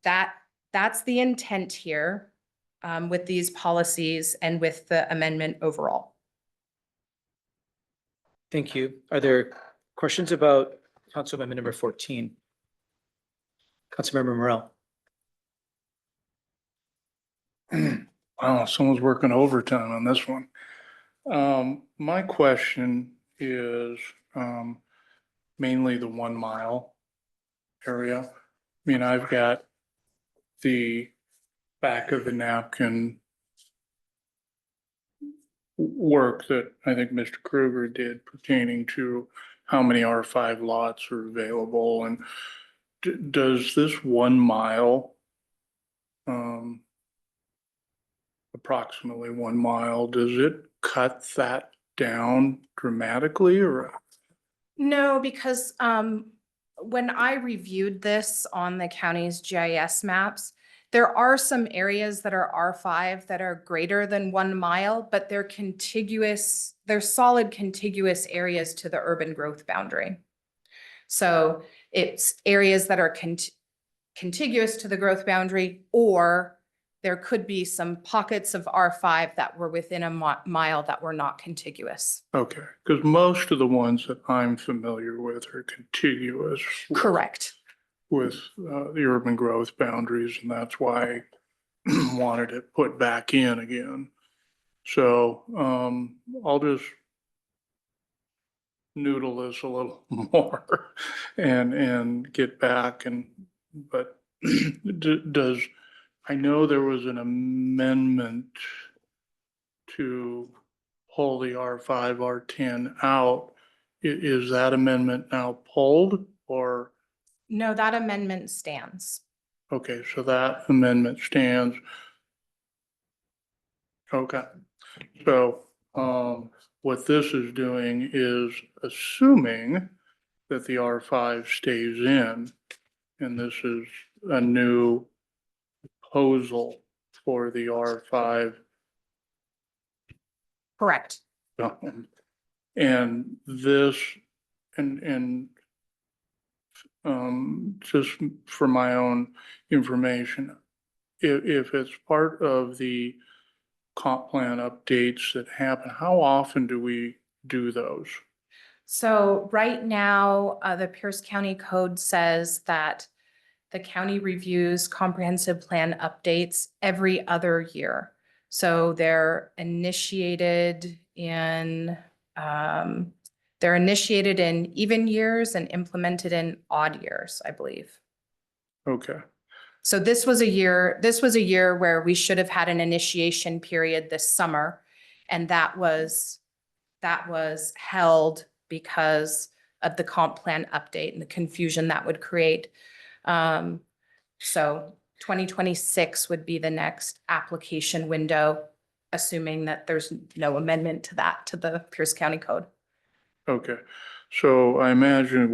that's the intent here with these policies and with the amendment overall. Thank you. Are there questions about Council Amendment number 14? Councilmember Morel. Wow, someone's working overtime on this one. My question is, mainly the 1 mile area. I mean, I've got the back of the napkin work that I think Mr. Kruger did pertaining to how many R5 lots are available, and does this 1 mile, approximately 1 mile, does it cut that down dramatically, or? No, because when I reviewed this on the county's GIS maps, there are some areas that are R5 that are greater than 1 mile, but they're contiguous, they're solid contiguous areas to the urban growth boundary. So it's areas that are contiguous to the growth boundary, or there could be some pockets of R5 that were within a mile that were not contiguous. Okay, because most of the ones that I'm familiar with are contiguous. Correct. With the urban growth boundaries, and that's why I wanted it put back in again. So I'll just noodle this a little more and get back but does, I know there was an amendment to pull the R5, R10 out. Is that amendment now pulled, or? No, that amendment stands. Okay, so that amendment stands. Okay, so what this is doing is assuming that the R5 stays in, and this is a new proposal for the R5. Correct. And this, and just for my own information, if it's part of the comp plan updates that happen, how often do we do those? So right now, the Pierce County Code says that the county reviews comprehensive plan updates every other year. So they're initiated in even years and implemented in odd years, I believe. Okay, So this was a year where we should have had an initiation period this summer. And that was held because of the comp plan update and the confusion that would create. So 2026 would be the next application window, assuming that there's no amendment to that, to the Pierce County Code. okay. So I imagine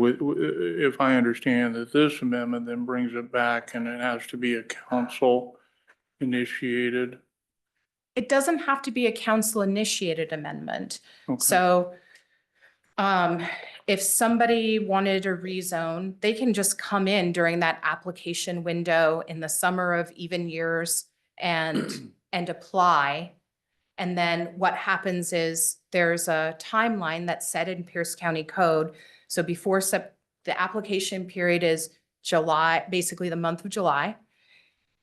if I understand that this amendment then brings it back and it has to be a council initiated. It doesn't have to be a council initiated amendment. Okay. So if somebody wanted a rezone, they can just come in during that application window in the summer of even years and apply. And then what happens is there's a timeline that's set in Pierce County Code. So before the application period is July, basically the month of July,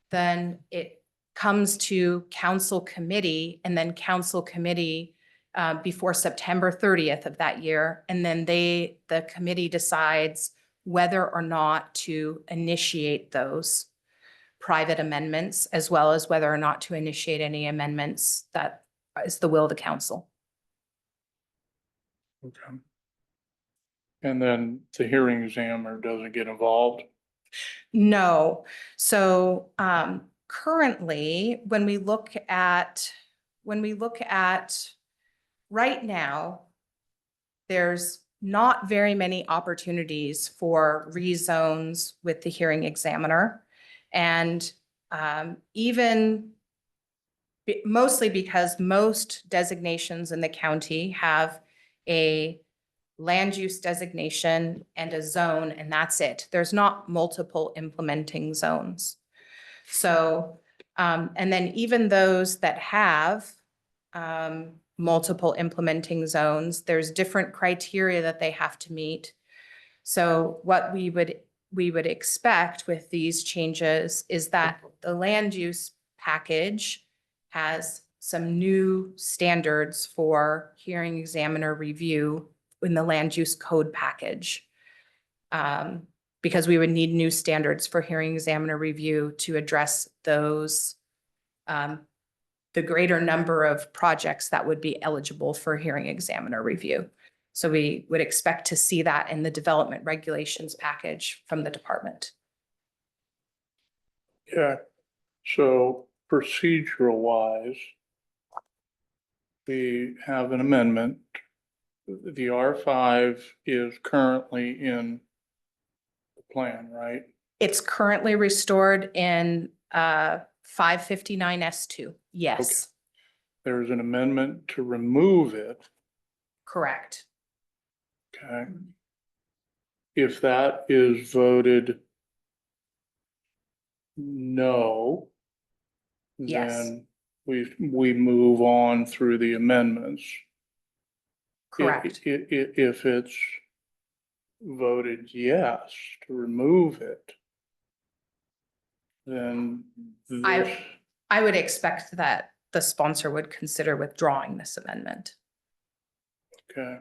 then it comes to council committee, and then council committee before September 30th of that year. And then the committee decides whether or not to initiate those private amendments, as well as whether or not to initiate any amendments that is the will of the council. Okay. And then the hearing examiner doesn't get involved? No. So currently, when we look at right now, there's not very many opportunities for rezones with the hearing examiner. And even mostly because most designations in the county have a land use designation and a zone, and that's it. There's not multiple implementing zones. So, and then even those that have multiple implementing zones, there's different criteria that they have to meet. So what we would expect with these changes is that the land use package has some new standards for hearing examiner review in the land use code package. Because we would need new standards for hearing examiner review to address those, the greater number of projects that would be eligible for hearing examiner review. So we would expect to see that in the development regulations package from the department. Yeah, so procedural wise, we have an amendment. The R5 is currently in the plan, right? It's currently restored in 559 S2. Yes, There's an amendment to remove it, correct. okay? If that is voted no, Yes. then we move on through the amendments. Correct. If it's voted yes to remove it, then this, I would expect that the sponsor would consider withdrawing this amendment. okay.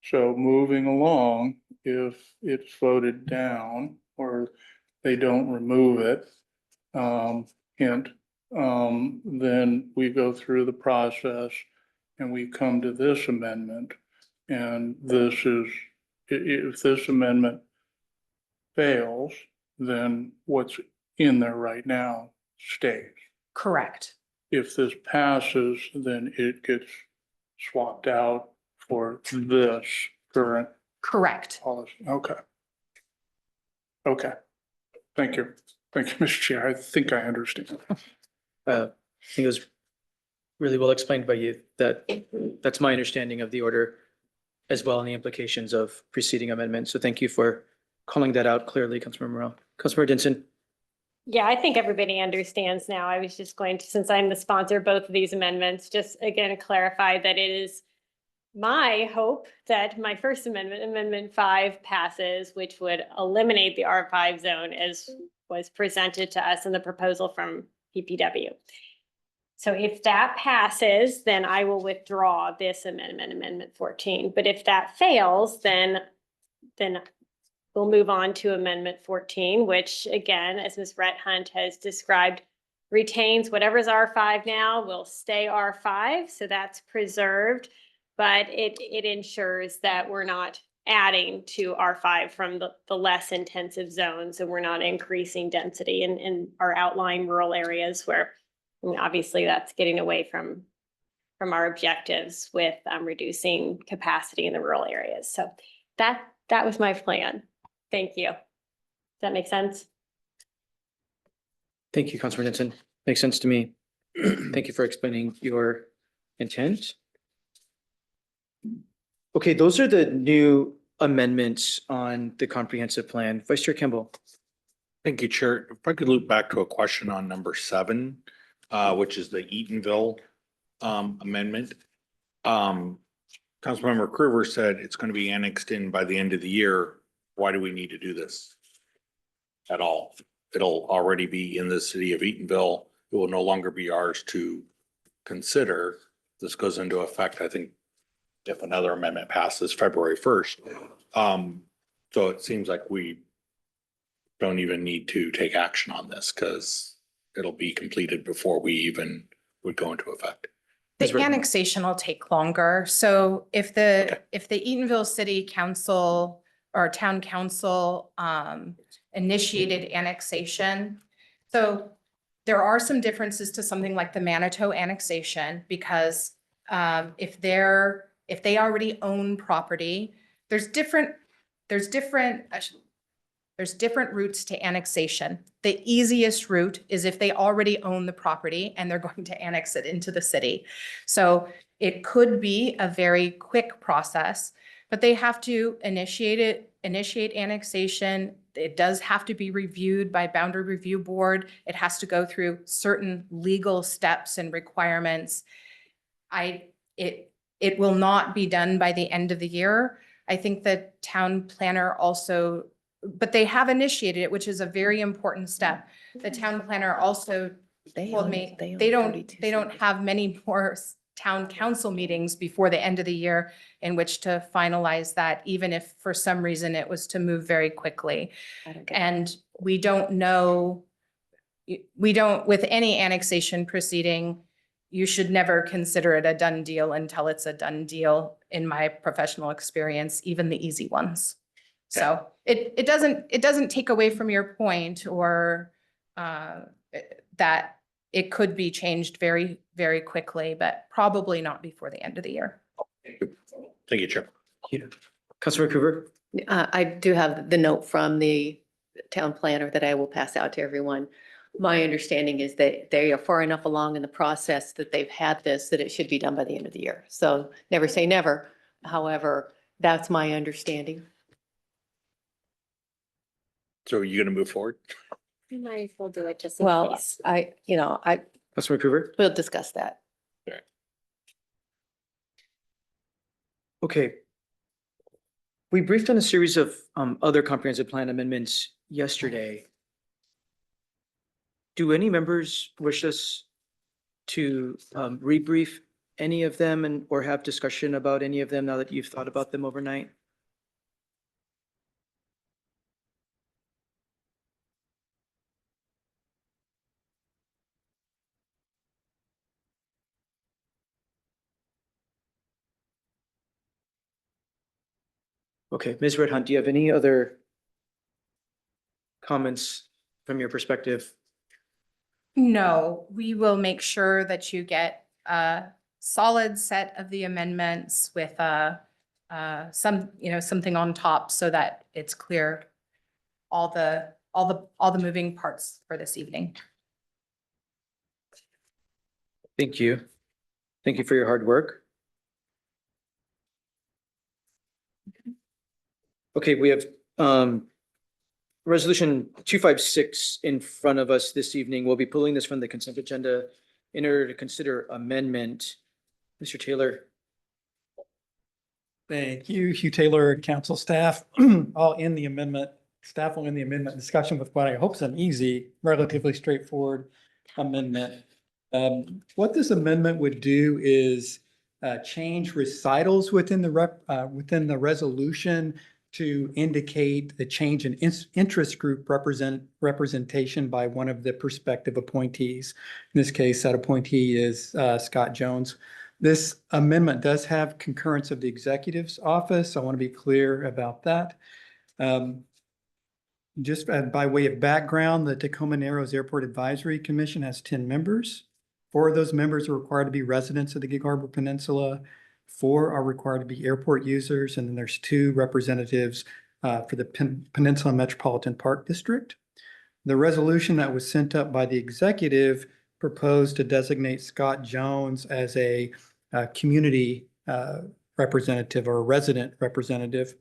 So moving along, if it's voted down or they don't remove it, then we go through the process and we come to this amendment. And this is, if this amendment fails, then what's in there right now stays. Correct. If this passes, then it gets swapped out for this current Correct. policy. Okay. Okay. Thank you. Thank you, Mr. Chair. I think I understand. I think it was really well explained by you. That's my understanding of the order as well, and the implications of preceding amendments. So thank you for calling that out clearly, Councilmember Morel. Councilmember Denson. Yeah, I think everybody understands now. I was just going to, since I'm the sponsor of both of these amendments, just again clarify that it is my hope that my first amendment, Amendment 5, passes, which would eliminate the R5 zone as was presented to us in the proposal from PPW. So if that passes, then I will withdraw this amendment, Amendment 14. But if that fails, then we'll move on to Amendment 14, which again, as Ms. Rhett Hunt has described, retains whatever's R5 now will stay R5. So that's preserved, but it ensures that we're not adding to R5 from the less intensive zones, and we're not increasing density in our outlying rural areas where, I mean, obviously that's getting away from our objectives with reducing capacity in the rural areas. So that was my plan. Thank you. Does that make sense? Thank you, Councilmember Denson. Makes sense to me. Thank you for explaining your intent. Okay, those are the new amendments on the comprehensive plan. Vice Chair Kimball. Thank you, Chair. If I could loop back to a question on number 7, which is the Eatonville amendment. Councilmember Krueger said it's going to be annexed in by the end of the year. Why do we need to do this at all? It'll already be in the city of Eatonville. It will no longer be ours to consider. This goes into effect, I think, if another amendment passes February 1st. So it seems like we don't even need to take action on this because it'll be completed before we even would go into effect. Ms. The Rhett. annexation will take longer. So if the Eatonville City Council or Town Council initiated annexation, so there are some differences to something like the Manitou annexation because if they already own property, there's different routes to annexation. The easiest route is if they already own the property and they're going to annex it into the city. So it could be a very quick process, but they have to initiate annexation. It does have to be reviewed by Boundary Review Board. It has to go through certain legal steps and requirements. It will not be done by the end of the year. I think the town planner also, but they have initiated it, which is a very important step. The town planner also told me they don't have many more town council meetings before the end of the year in which to finalize that, even if for some reason it was to move very quickly. And we don't know, with any annexation proceeding, you should never consider it a done deal until it's a done deal, in my professional experience, even the easy ones. So it doesn't take away from your point or that it could be changed very, very quickly, but probably not before the end of the year. Thank you, Chair. Councilor Cooper? I do have the note from the town planner that I will pass out to everyone. My understanding is that they are far enough along in the process that they've had this, that it should be done by the end of the year. So never say never. However, that's my understanding. So are you gonna move forward? We might as well do it just in Well, case. Councilor Cooper? we'll discuss that. Okay. We briefed on a series of other comprehensive plan amendments yesterday. Do any members wish us to rebrief any of them or have discussion about any of them now that you've thought about them overnight? Okay, Ms. Red Hunt, do you have any other comments from your perspective? No, we will make sure that you get a solid set of the amendments with something on top so that it's clear all the moving parts for this evening. Thank you. Thank you for your hard work. Okay, we have resolution 256 in front of us this evening. We'll be pulling this from the consent agenda in order to consider amendment. Mr. Taylor. Thank you, Hugh Taylor, council staff, all in the amendment. Staff will in the amendment discussion with what I hope is an easy, relatively straightforward amendment. What this amendment would do is change recitals within the resolution to indicate the change in interest group representation by one of the prospective appointees. In this case, that appointee is Scott Jones. This amendment does have concurrence of the executive's office. I want to be clear about that. Just by way of background, the Tacoma Narrows Airport Advisory Commission has 10 members. 4 of those members are required to be residents of the Gig Harbor Peninsula. 4 are required to be airport users, and then there's 2 representatives for the Peninsula Metropolitan Park District. The resolution that was sent up by the executive proposed to designate Scott Jones as a community representative or a resident representative.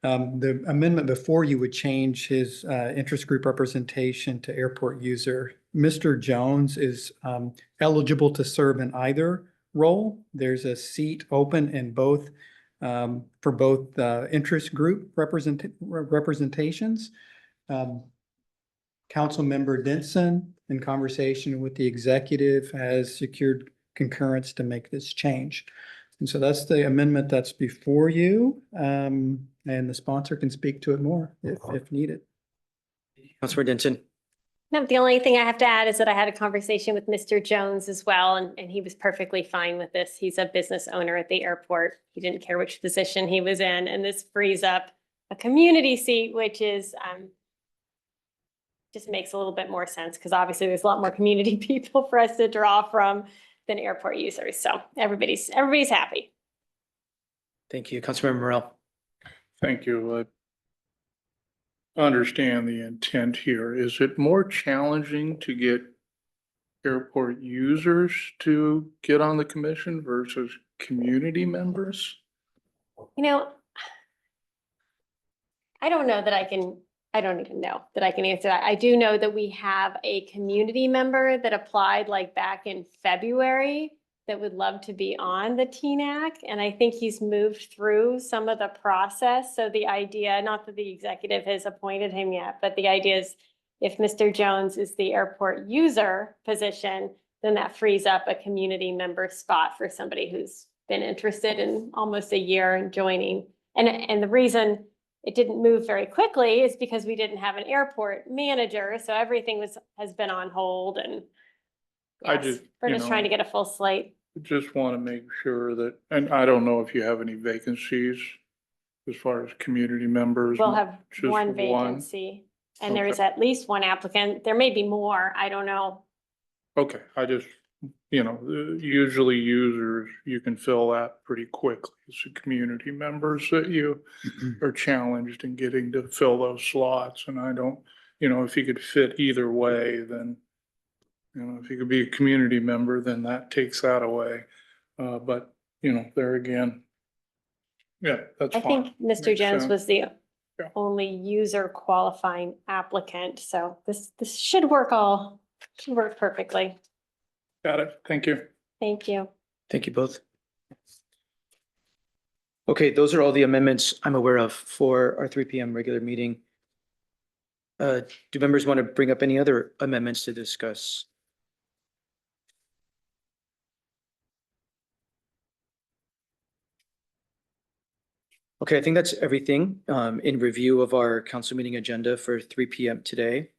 The amendment before you would change his interest group representation to airport user. Mr. Jones is eligible to serve in either role. There's a seat open in both for both interest group representations. Councilmember Denson, in conversation with the executive, has secured concurrence to make this change. And so that's the amendment that's before you. And the sponsor can speak to it more if needed. Councilor Denson. No, the only thing I have to add is that I had a conversation with Mr. Jones as well, and he was perfectly fine with this. He's a business owner at the airport. He didn't care which position he was in, and this frees up a community seat, which is just makes a little bit more sense because obviously there's a lot more community people for us to draw from. than airport users. So everybody's happy. Thank you. Councilmember Morel. Thank you. Understand the intent here. Is it more challenging to get airport users to get on the commission versus community members? You know, I don't know that I don't even know that I can answer that. I do know that we have a community member that applied like back in February that would love to be on the TNAC. And I think he's moved through some of the process. So the idea, not that the executive has appointed him yet, but the idea is if Mr. Jones is the airport user position, then that frees up a community member spot for somebody who's been interested in almost a year in joining. And the reason it didn't move very quickly is because we didn't have an airport manager. So everything has been on hold and I yes, just, we're you just know, trying to get a full slate. just want to make sure that, and I don't know if you have any vacancies as far as community members. We'll have just one vacancy and there is at least one applicant. There may be more. I don't know. Okay, I just, usually users, you can fill that pretty quickly. It's the community members that you are challenged in getting to fill those slots. And I don't, if you could fit either way, then, if you could be a community member, then that takes that away. But, there again, yeah, that's I fine. think Mr. Makes Jones sense. was the Yeah. only user qualifying applicant. So this should work perfectly. Got it. Thank you. Thank you. Thank you both. Okay, those are all the amendments I'm aware of for our 3 p.m. regular meeting. Do members want to bring up any other amendments to discuss? Okay, I think that's everything in review of our council meeting agenda for 3 p.m. today.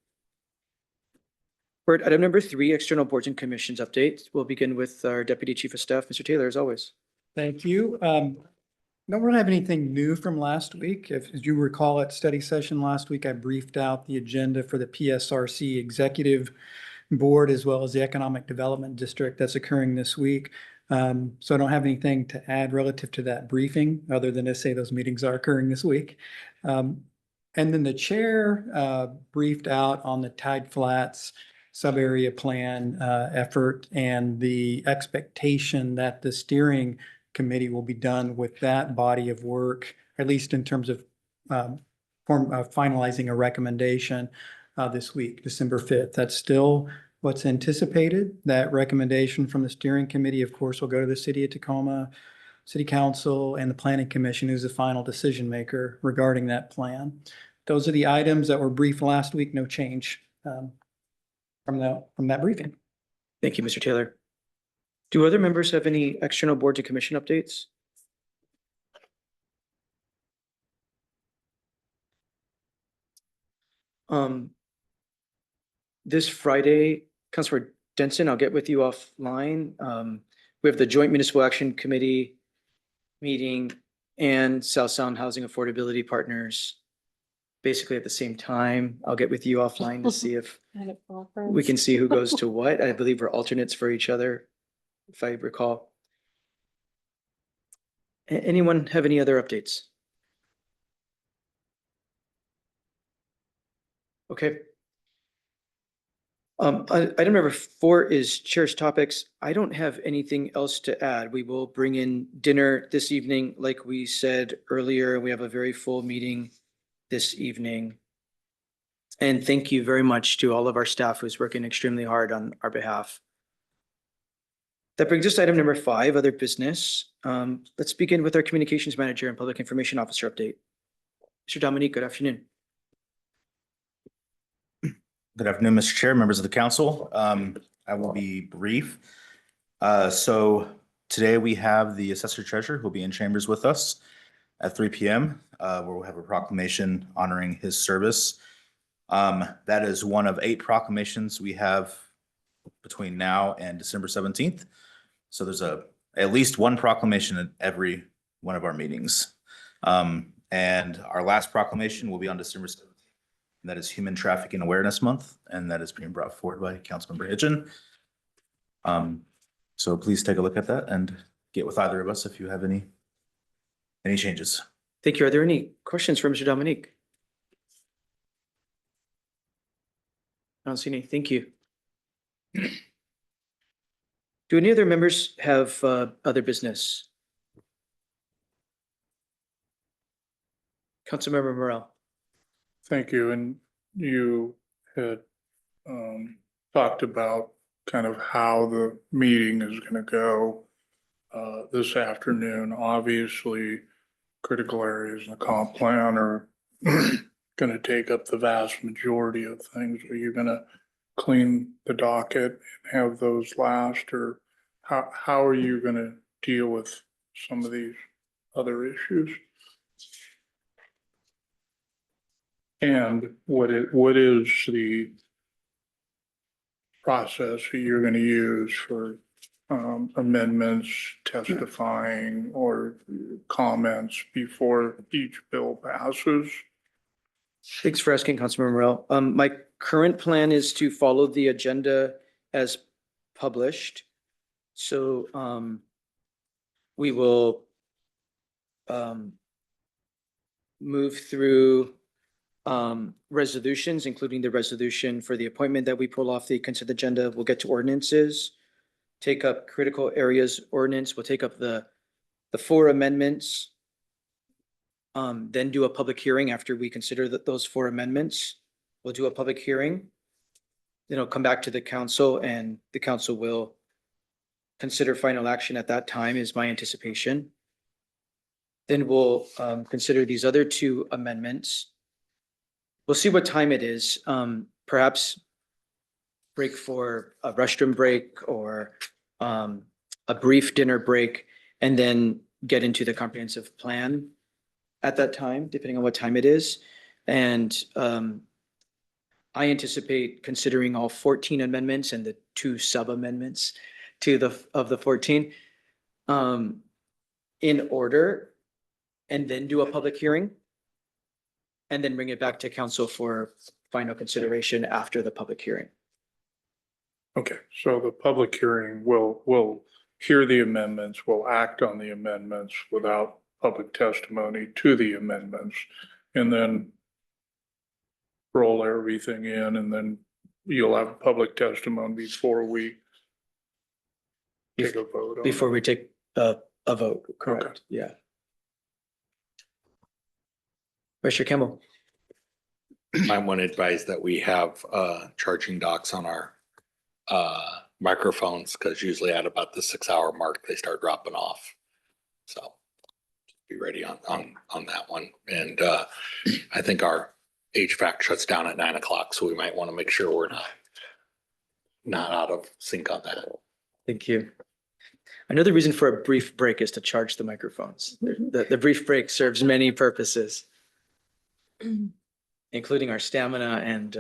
For item number 3, external boards and commissions update. We'll begin with our Deputy Chief of Staff, Mr. Taylor, as always. Thank you. Don't really have anything new from last week. If you recall at study session last week, I briefed out the agenda for the PSRC Executive Board as well as the Economic Development District that's occurring this week. So I don't have anything to add relative to that briefing, other than to say those meetings are occurring this week. And then the chair briefed out on the Tide Flats sub-area plan effort and the expectation that the steering committee will be done with that body of work, at least in terms of finalizing a recommendation this week, December 5th. That's still what's anticipated. That recommendation from the steering committee, of course, will go to the city of Tacoma, city council, and the planning commission, who's the final decision maker regarding that plan. Those are the items that were briefed last week. No change from that briefing. Thank you, Mr. Taylor. Do other members have any external board to commission updates? This Friday, Councilor Denson, I'll get with you offline. We have the Joint Municipal Action Committee meeting and South Sound Housing Affordability Partners basically at the same time. I'll get with you offline to see if we can see who goes to what. I believe we're alternates for each other, if I recall. Anyone have any other updates? Okay. Item number 4 is Chair's Topics. I don't have anything else to add. We will bring in dinner this evening, like we said earlier. We have a very full meeting this evening. And thank you very much to all of our staff who's working extremely hard on our behalf. That brings us to item number 5, other business. Let's begin with our Communications Manager and Public Information Officer update. Mr. Dominique, good afternoon. Good afternoon, Mr. Chair, members of the council. I will be brief. So today we have the Assessor Treasurer who will be in chambers with us at 3 p.m. Where we'll have a proclamation honoring his service. That is one of 8 proclamations we have between now and December 17th. So there's at least one proclamation at every one of our meetings. And our last proclamation will be on December 17th. And that is Human Trafficking Awareness Month, and that is being brought forward by Councilmember Hitchin. So please take a look at that and get with either of us if you have any changes. Thank you. Are there any questions for Mr. Dominique? I don't see any. Thank you. Do any other members have other business? Councilmember Morel. Thank you. And you had talked about kind of how the meeting is going to go this afternoon. Obviously, critical areas in the comp plan are going to take up the vast majority of things. Are you going to clean the docket and have those last, or how are you going to deal with some of these other issues? And what is the process that you're going to use for amendments, testifying, or comments before each bill passes? Thanks for asking, Councilmember Morel. My current plan is to follow the agenda as published. So we will move through resolutions, including the resolution for the appointment that we pull off the consent agenda. We'll get to ordinances, take up critical areas ordinance. We'll take up the 4 amendments. Then do a public hearing after we consider those 4 amendments. We'll do a public hearing. Then it'll come back to the council and the council will consider final action at that time, is my anticipation. Then we'll consider these other 2 amendments. We'll see what time it is. Perhaps break for a restroom break or a brief dinner break, and then get into the comprehensive plan at that time, depending on what time it is. And I anticipate considering all 14 amendments and the 2 sub-amendments to the 14 in order, and then do a public hearing, and then bring it back to council for final consideration after the public hearing. Okay, so the public hearing will hear the amendments, will act on the amendments without public testimony to the amendments, and then roll everything in, and then you'll have public testimony before we take a vote on it. Before we take a vote, correct? Okay. Yeah. Mr. Kimball. I want to advise that we have charging docks on our microphones, because usually at about the 6-hour mark, they start dropping off. So be ready on that one. And I think our HVAC shuts down at 9 o'clock, so we might want to make sure we're not out of sync on that. Thank you. Another reason for a brief break is to charge the microphones. The brief break serves many purposes, including our stamina and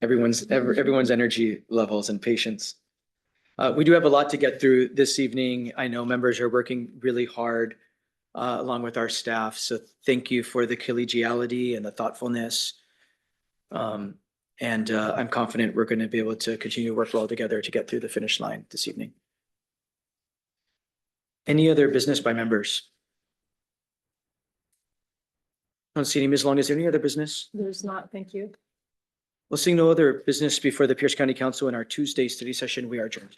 everyone's energy levels and patience. We do have a lot to get through this evening. I know members are working really hard along with our staff. So thank you for the collegiality and the thoughtfulness. And I'm confident we're going to be able to continue to work well together to get through the finish line this evening. Any other business by members? I don't see any. Ms. Long, is there any other business? There's not, thank you. Well, seeing no other business before the Pierce County Council in our Tuesday study session, we are adjourned.